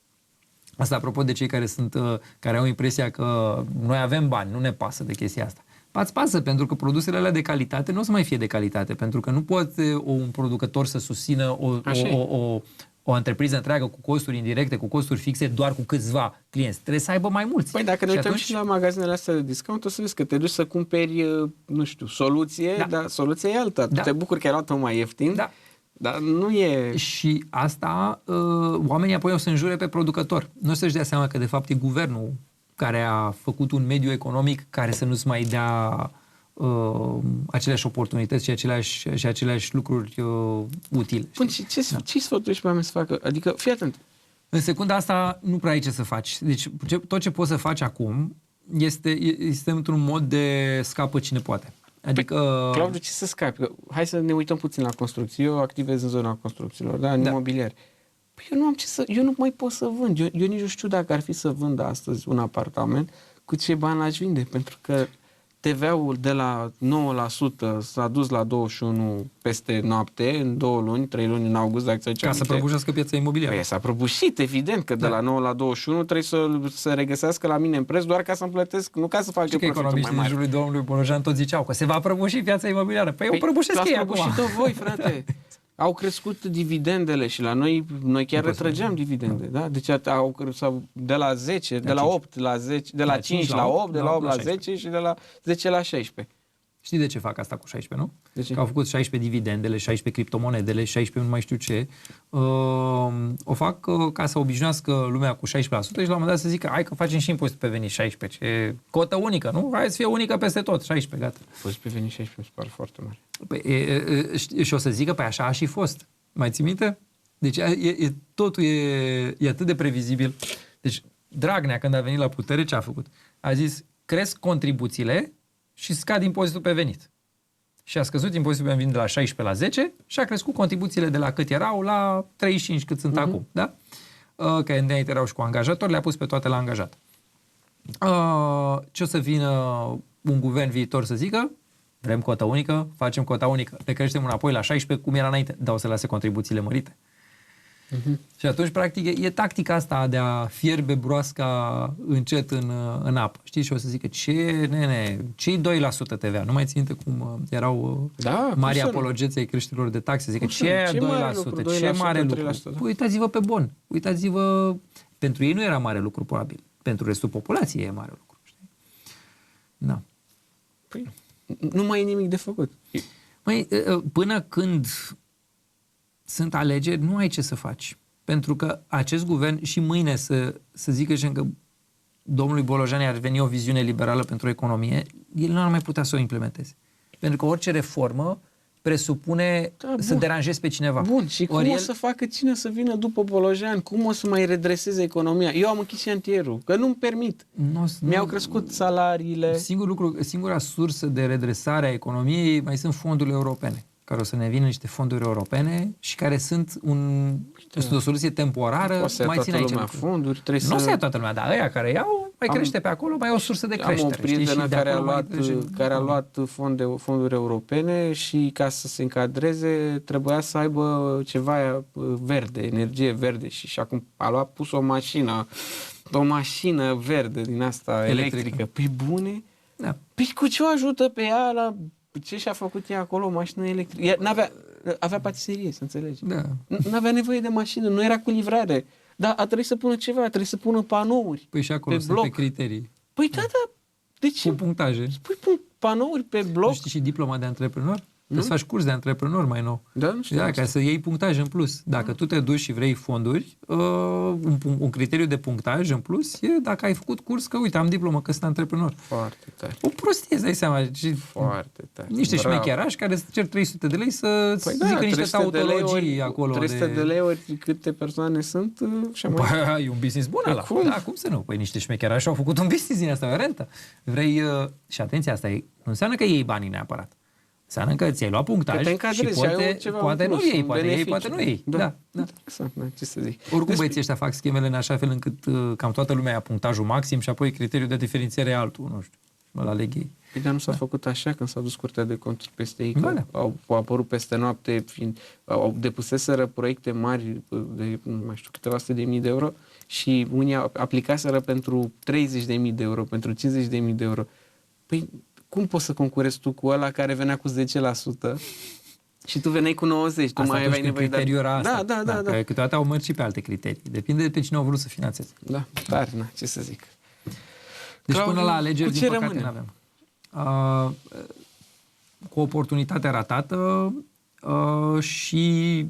Speaker 3: Asta apropo de cei care au impresia că noi avem bani, nu ne pasă de chestia asta. Îți pasă, pentru că produsele alea de calitate nu o să mai fie de calitate, pentru că nu poate un producător să susțină o întrepriză întreagă cu costuri indirecte, cu costuri fixe, doar cu câțiva clienți. Trebuie să aibă mai mulți.
Speaker 1: Păi dacă ne uităm și la magazinele astea de discount, o să vezi că te duci să cumperi, nu știu, soluție, dar soluția e alta. Da. Te bucuri că era tot mai ieftin, dar nu e...
Speaker 3: Și asta, oamenii apoi o să înjure pe producător. Nu o să-și dea seama că de fapt e guvernul care a făcut un mediu economic care să nu-ți mai dea aceleași oportunități și aceleași lucruri utile.
Speaker 1: Bun, și ce sfătuiești pe oameni să facă? Adică, fii atent.
Speaker 3: În secunda asta nu prea ai ce să faci. Deci tot ce poți să faci acum este într-un mod de scapă cine poate. Adică...
Speaker 1: Claudiu, ce să scapi? Hai să ne uităm puțin la construcții. Eu activez în zona construcțiilor, în imobiliar. Păi eu nu mai pot să vând. Eu nici nu știu dacă ar fi să vând astăzi un apartament, cu ce bani l-aș vinde, pentru că TVA-ul de la 9% s-a dus la 21% peste noapte, în 2 luni, 3 luni în august, dacă ți-ai
Speaker 3: ca să prăbușească piața imobiliară.
Speaker 1: Păi s-a prăbușit, evident, că de la 9 la 21 trebuie să regăsească la mine în preț doar ca să-mi plătesc, nu ca să fac eu profitul mai mare.
Speaker 3: Economiștii din jurul domnului Bolojan tot ziceau că se va prăbuși piața imobiliară. Păi o prăbușesc ei acum.
Speaker 1: L-ați prăbușit-o voi, frate. Au crescut dividendele și la noi chiar retrăgeam dividende, da? Deci au crescut de la 10, de la 8 la 10, de la 5 la 8, de la 8 la 10 și de la 10 la 16.
Speaker 3: Știi de ce fac asta cu 16, nu?
Speaker 1: De ce?
Speaker 3: Că au făcut 16 dividendele, 16 criptomonedele, 16 nu mai știu ce. O fac ca să obișnuiască lumea cu 16% și la un moment dat să zică hai că facem și impozitul pe venit 16. Ce cotă unică, nu? Hai să fie unică peste tot, 16, gata.
Speaker 1: Impozitul pe venit 16 mi se pare foarte mare.
Speaker 3: Păi, și o să zică, păi așa a și fost. Mai ții minte? Deci totul e atât de previzibil. Deci Dragnea, când a venit la putere, ce a făcut? A zis, cresc contribuțiile și scad impozitul pe venit. Și a scăzut impozitul pe venit de la 16 la 10 și a crescut contribuțiile de la cât erau la 35 cât sunt acum. Da? Că înainte erau și cu angajatori, le-a pus pe toate la angajat. Ce o să vină un guvern viitor să zică? Vrem cota unică, facem cota unică. Le creștem înapoi la 16 cum era înainte, dar o să lase contribuțiile mărite. Și atunci, practic, e tactica asta de a fierbe broasca încet în apă. Știi? Și o să zică, ce-i 2% TVA? Nu mai țin minte cum erau mari apologeți ai creșterilor de taxe. Zică, ce 2%? Ce mare lucru? Păi, uitați-vă pe bon. Uitați-vă... Pentru ei nu era mare lucru, probabil. Pentru restul populației e mare lucru. Știi? Da.
Speaker 1: Păi, nu mai e nimic de făcut.
Speaker 3: Măi, până când sunt alegeri, nu ai ce să faci. Pentru că acest guvern și mâine să zică că domnului Bolojan ar veni o viziune liberală pentru economie, el nu ar mai putea să o implementeze. Pentru că orice reformă presupune să deranjezi pe cineva.
Speaker 1: Bun, și cum o să facă cine să vină după Bolojan? Cum o să mai redreseze economia? Eu am închis șantierul, că nu-mi permit. Mi-au crescut salariile.
Speaker 3: Singura sursă de redresare a economiei mai sunt fondurile europene, care o să ne vină niște fonduri europene și care sunt o soluție temporară. Mai țin aici
Speaker 1: fonduri,
Speaker 3: nu se ia toată lumea, dar ăia care iau, mai crește pe acolo, mai e o sursă de creștere.
Speaker 1: Am o prietenă care a luat fonduri europene și ca să se încadreze trebuia să aibă ceva verde, energie verde și acum a pus o mașină verde din asta electrică. Pe bune?
Speaker 3: Da.
Speaker 1: Păi cu ce o ajută pe ea la... Ce și-a făcut ea acolo, o mașină electrică? Avea patiserie, să înțelegi.
Speaker 3: Da.
Speaker 1: N-avea nevoie de mașină, nu era cu livrare. Dar a trebuit să pună ceva, a trebuit să pună panouri.
Speaker 3: Păi și acolo sunt pe criterii.
Speaker 1: Păi da, de ce?
Speaker 3: Cu punctaje.
Speaker 1: Păi panouri pe bloc.
Speaker 3: Nu știi și diploma de antreprenor? Să faci curs de antreprenor mai nou.
Speaker 1: Da, nu știu.
Speaker 3: Da, ca să iei punctaj în plus. Dacă tu te duci și vrei fonduri, un criteriu de punctaj în plus e dacă ai făcut curs, că uite, am diplomă, că sunt antreprenor.
Speaker 1: Foarte tare.
Speaker 3: O prostie, îți dai seama.
Speaker 1: Foarte tare.
Speaker 3: Niște șmecherași care îți cer 300 de lei să zică niște tautologii acolo.
Speaker 1: 300 de lei ori câte persoane sunt și mai...
Speaker 3: Păi, e un business bun ăla. Da, cum să nu? Păi niște șmecherași au făcut un business din asta, o rentă. Vrei... Și atenție, asta nu înseamnă că iei banii neapărat. Înseamnă că ți-ai luat punctaj și poate nu iei, poate nu iei. Da.
Speaker 1: Exact, ce să zic.
Speaker 3: Oricum băieții ăștia fac schemele în așa fel încât cam toată lumea ia punctajul maxim și apoi criteriul de diferențiere e altul, nu știu, îl aleg ei.
Speaker 1: Păi, dar nu s-a făcut așa când s-a dus Curtea de Conturi peste ei, că au apărut peste noapte, au depuseseră proiecte mari de, nu mai știu, câteva sute de mii de euro și unii aplicaseră pentru 30.000 de euro, pentru 50.000 de euro. Păi, cum poți să concurezi tu cu ăla care venea cu 10% și tu veneai cu 90%? Tu mai aveai nevoie de...
Speaker 3: Criteriul era asta.
Speaker 1: Da.
Speaker 3: Câteodată au mers și pe alte criterii. Depinde de pe cine au vrut să finanțeze.
Speaker 1: Da, tare, ce să zic.
Speaker 3: Deci până la alegeri, din păcate, nu avem. Cu oportunitate ratată și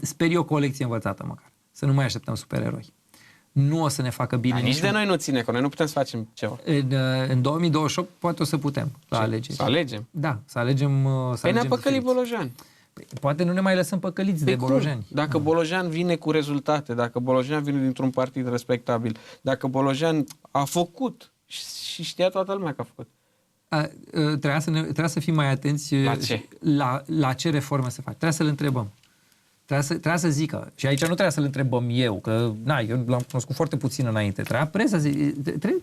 Speaker 3: sper eu colecție învățată măcar. Să nu mai așteptăm supereroi. Nu o să ne facă bine.
Speaker 1: Nici de noi nu ține, că noi nu putem să facem ceva.
Speaker 3: În 2028 poate o să putem la alegeri.
Speaker 1: Să alegem?
Speaker 3: Da, să alegem.
Speaker 1: Păi ne-a păcălit Bolojan.
Speaker 3: Poate nu ne mai lăsăm păcăliți de bolojani.
Speaker 1: Dacă Bolojan vine cu rezultate, dacă Bolojan vine dintr-un partid respectabil, dacă Bolojan a făcut și știa toată lumea că a făcut.
Speaker 3: Trebuia să fim mai atenți la ce reforme se fac. Trebuia să le întrebăm. Trebuia să zică, și aici nu trebuia să-l întrebăm eu, că eu l-am cunoscut foarte puțin înainte, trebuia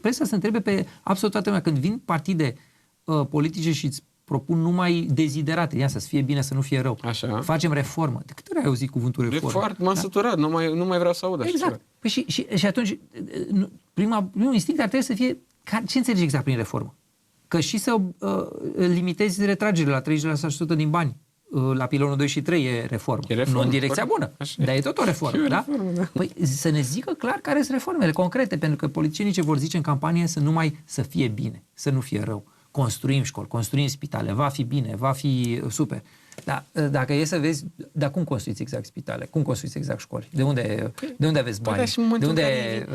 Speaker 3: presa să întrebe pe absolut toată lumea. Când vin partide politice și îți propun numai deziderate, ia să fie bine, să nu fie rău.
Speaker 1: Așa.
Speaker 3: Facem reformă. De câte ori ai auzit cuvântul reformă?
Speaker 1: M-am săturat, nu mai vreau să aud așa.
Speaker 3: Exact. Păi și atunci, primul instinct ar trebui să fie, ce înțelegi exact prin reformă? Că și să limitezi retragerile la 30% din bani. La pilonul 2 și 3 e reformă. Nu în direcția bună, dar e tot o reformă. Da? Păi să ne zică clar care sunt reformele concrete, pentru că politicienii ce vor zice în campanie sunt numai să fie bine, să nu fie rău. construim școli, construim spitale, va fi bine, va fi super. Dar dacă e să vezi, dar cum construiți exact spitale? Cum construiți exact școli? De unde aveți bani? De unde...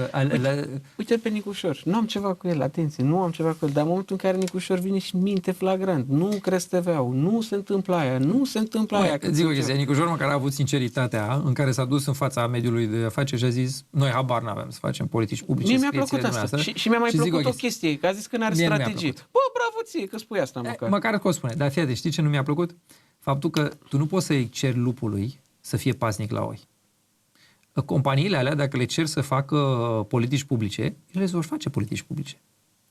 Speaker 1: Uite pe Nicușor, nu am ceva cu el, atenție, nu am ceva cu el, dar în momentul în care Nicușor vine și minte flagrant, nu cresc TVA-ul, nu se întâmplă aia, nu se întâmplă aia.
Speaker 3: Zic o chestie, Nicușor măcar a avut sinceritatea în care s-a dus în fața mediului de afaceri și a zis, noi habar n-avem să facem politici publice.
Speaker 1: Mie mi-a plăcut asta și mi-a mai plăcut o chestie, că a zis că n-are strategie. Bă, bravo ție, că spui asta măcar.
Speaker 3: Măcar că o spune, dar fii, știi ce nu mi-a plăcut? Faptul că tu nu poți să-i ceri lupului să fie pasnic la oi. Companiile alea, dacă le cer să facă politici publice, ele vor face politici publice.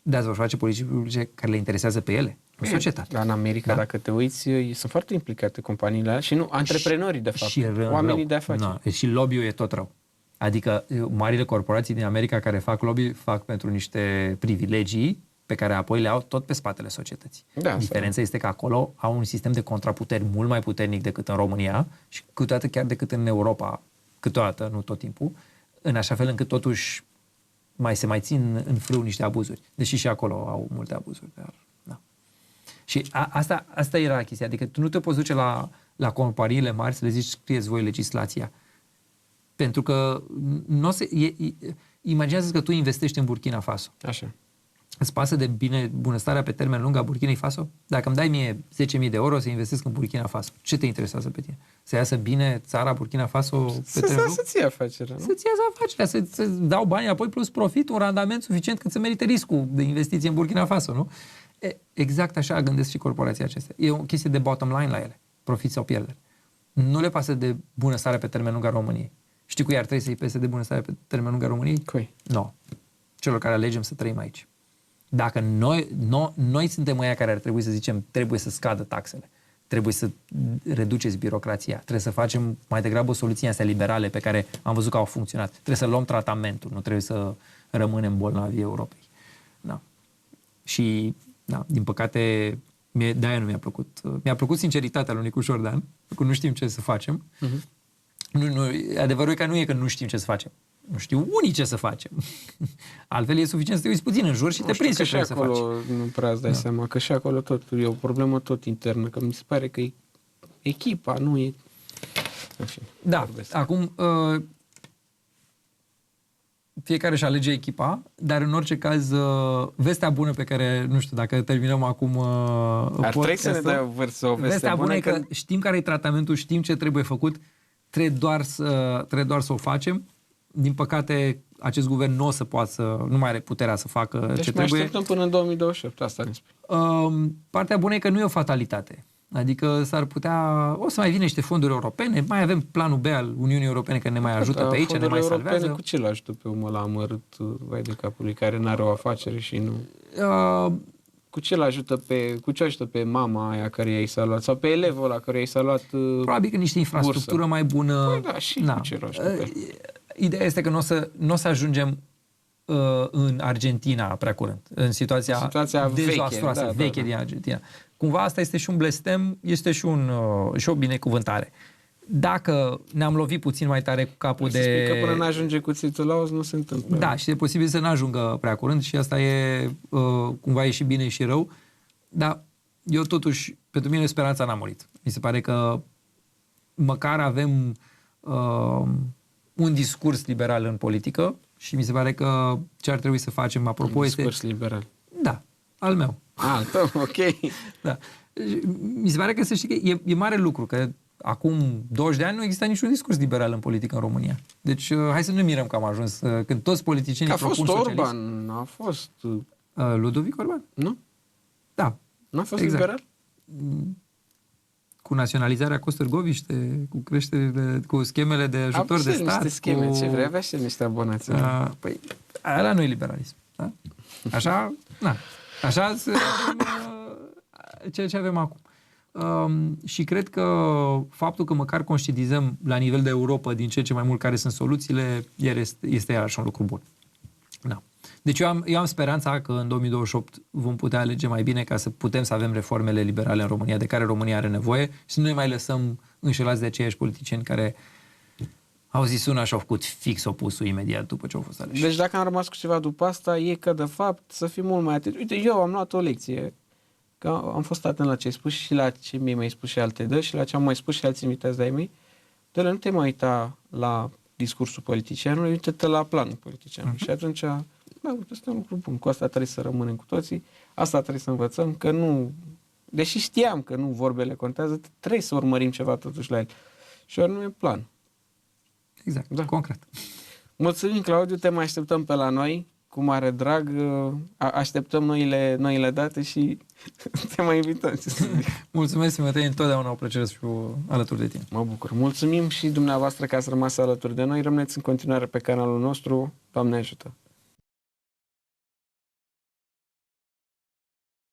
Speaker 3: Dar vor face politici publice care le interesează pe ele, în societate.
Speaker 1: Dar în America, dacă te uiți, sunt foarte implicate companiile alea și nu, antreprenorii, de fapt, oamenii de afaceri.
Speaker 3: Și lobby-ul e tot rău. Adică marile corporații din America care fac lobby, fac pentru niște privilegii pe care apoi le au tot pe spatele societății. Diferența este că acolo au un sistem de contraputeri mult mai puternic decât în România și câteodată chiar decât în Europa, câteodată, nu tot timpul, în așa fel încât totuși se mai țin în frâu niște abuzuri. Deși și acolo au multe abuzuri. Dar, da. Și asta era chestia. Adică tu nu te poți duce la companiile mari să le zici scrieți voi legislația. Pentru că imaginează că tu investești în Burkina Faso.
Speaker 1: Așa.
Speaker 3: Îți pasă de bunăstarea pe termen lung a Burkinei Faso? Dacă îmi dai mie 10.000 de euro să investesc în Burkina Faso, ce te interesează pe tine? Să iasă bine țara Burkina Faso pe termen lung?
Speaker 1: Să-ți iei afacerea, nu?
Speaker 3: Să-ți iei afacerea, să dau bani apoi plus profit, un randament suficient cât să merite riscul de investiție în Burkina Faso, nu? Exact așa gândesc și corporația acestea. E o chestie de bottom line la ele, profit sau pierdere. Nu le pasă de bunăstare pe termen lung a României. Știi cui ar trebui să-i pese de bunăstare pe termen lung a României?
Speaker 1: Cui?
Speaker 3: Nu. Celor care alegem să trăim aici. Dacă noi suntem ăia care ar trebui să zicem trebuie să scadă taxele, trebuie să reduceți birocrația, trebuie să facem mai degrabă soluții astea liberale pe care am văzut că au funcționat. Trebuie să luăm tratamentul, nu trebuie să rămânem bolnavi Europei. Da. Și, da, din păcate, de-aia nu mi-a plăcut. Mi-a plăcut sinceritatea lui Nicu Șordan, că nu știm ce să facem. Adevărul e că nu e că nu știm ce să facem. Nu știu unii ce să facem. Altfel e suficient să te uiți puțin în jur și te prinzi ce trebuie să faci.
Speaker 1: Nu prea îți dai seama, că și acolo tot e o problemă tot internă, că mi se pare că echipa nu e...
Speaker 3: Da, acum fiecare își alege echipa, dar în orice caz vestea bună pe care, nu știu, dacă terminăm acum
Speaker 1: ar trebui să ne dai o vestea bună
Speaker 3: e că știm care e tratamentul, știm ce trebuie făcut, trebuie doar să o facem. Din păcate, acest guvern nu o să poată nu mai are puterea să facă ce trebuie. Deci
Speaker 1: mai așteptăm până în 2028, asta ne spune.
Speaker 3: Partea bună e că nu e o fatalitate. Adică s-ar putea, o să mai vină niște fonduri europene, mai avem planul B al Uniunii Europene care ne mai ajută pe aici, ne mai salvează.
Speaker 1: Cu ce l-ajută pe omul ăla amărât, vai de capului, care n-are o afacere și nu... Cu ce ajută pe mama aia care i-ai saluat? Sau pe elevul ăla care i-ai saluat
Speaker 3: probabil că niște infrastructură mai bună.
Speaker 1: Păi da, și cu ce ajută.
Speaker 3: Ideea este că nu o să ajungem în Argentina prea curând, în situația dezastroasă, veche din Argentina. Cumva asta este și un blestem, este și o binecuvântare. Dacă ne-am lovit puțin mai tare cu capul de...
Speaker 1: Să spui că până n-ajunge cuțitul la os, nu se întâmplă.
Speaker 3: Da, și e posibil să n-ajungă prea curând și asta e cumva e și bine și rău, dar eu totuși, pentru mine speranța n-a murit. Mi se pare că măcar avem un discurs liberal în politică și mi se pare că ce ar trebui să facem, apropo,
Speaker 1: este... Un discurs liberal?
Speaker 3: Da, al meu.
Speaker 1: Al tău, ok.
Speaker 3: Da. Mi se pare că, să știi că e mare lucru, că acum 20 de ani nu exista niciun discurs liberal în politică în România. Deci hai să nu mirăm că am ajuns, când toți politicienii propun socialism.
Speaker 1: A fost Orban, a fost...
Speaker 3: Ludovic Orban?
Speaker 1: Nu?
Speaker 3: Da.
Speaker 1: N-a fost liberal?
Speaker 3: Cu naționalizarea Costârgoviște, cu creșterile, cu schemele de ajutor de stat.
Speaker 1: Niște scheme, ce vrei, avea și niște abonații.
Speaker 3: Păi, ăla nu e liberalism. Da? Așa, na. Așa ceea ce avem acum. Și cred că faptul că măcar conștientizăm la nivel de Europa din ce mai mult care sunt soluțiile, este iarăși un lucru bun. Da. Deci eu am speranța că în 2028 vom putea alege mai bine ca să putem să avem reformele liberale în România, de care România are nevoie și să nu ne mai lăsăm înșelați de aceiași politicieni care au zis una și au făcut fix opusul imediat după ce au fost aleși.
Speaker 1: Deci dacă am rămas cu ceva după asta, e că de fapt să fim mult mai atenți. Uite, eu am luat o lecție. că am fost atent la ce ai spus și la ce mi-ai mai spus și alte dări și la ce am mai spus și alți invitați de-ai mei. De nu te mai uita la discursul politicianului, uite-te la planul politicianului. Și atunci, uite, este un lucru bun. Cu asta trebuie să rămânem cu toții. Asta trebuie să învățăm, că nu... Deși știam că nu vorbele contează, trebuie să urmărim ceva totuși la el. Și anume plan.
Speaker 3: Exact, concret.
Speaker 1: Mulțumim, Claudiu, te mai așteptăm pe la noi, cu mare drag, așteptăm noile date și te mai invităm.
Speaker 3: Mulțumesc, Timotei, întotdeauna o plăcere să fiu alături de tine.
Speaker 1: Mă bucur. Mulțumim și dumneavoastră că ați rămas alături de noi. Rămâneți în continuare pe canalul nostru. Doamne ajută!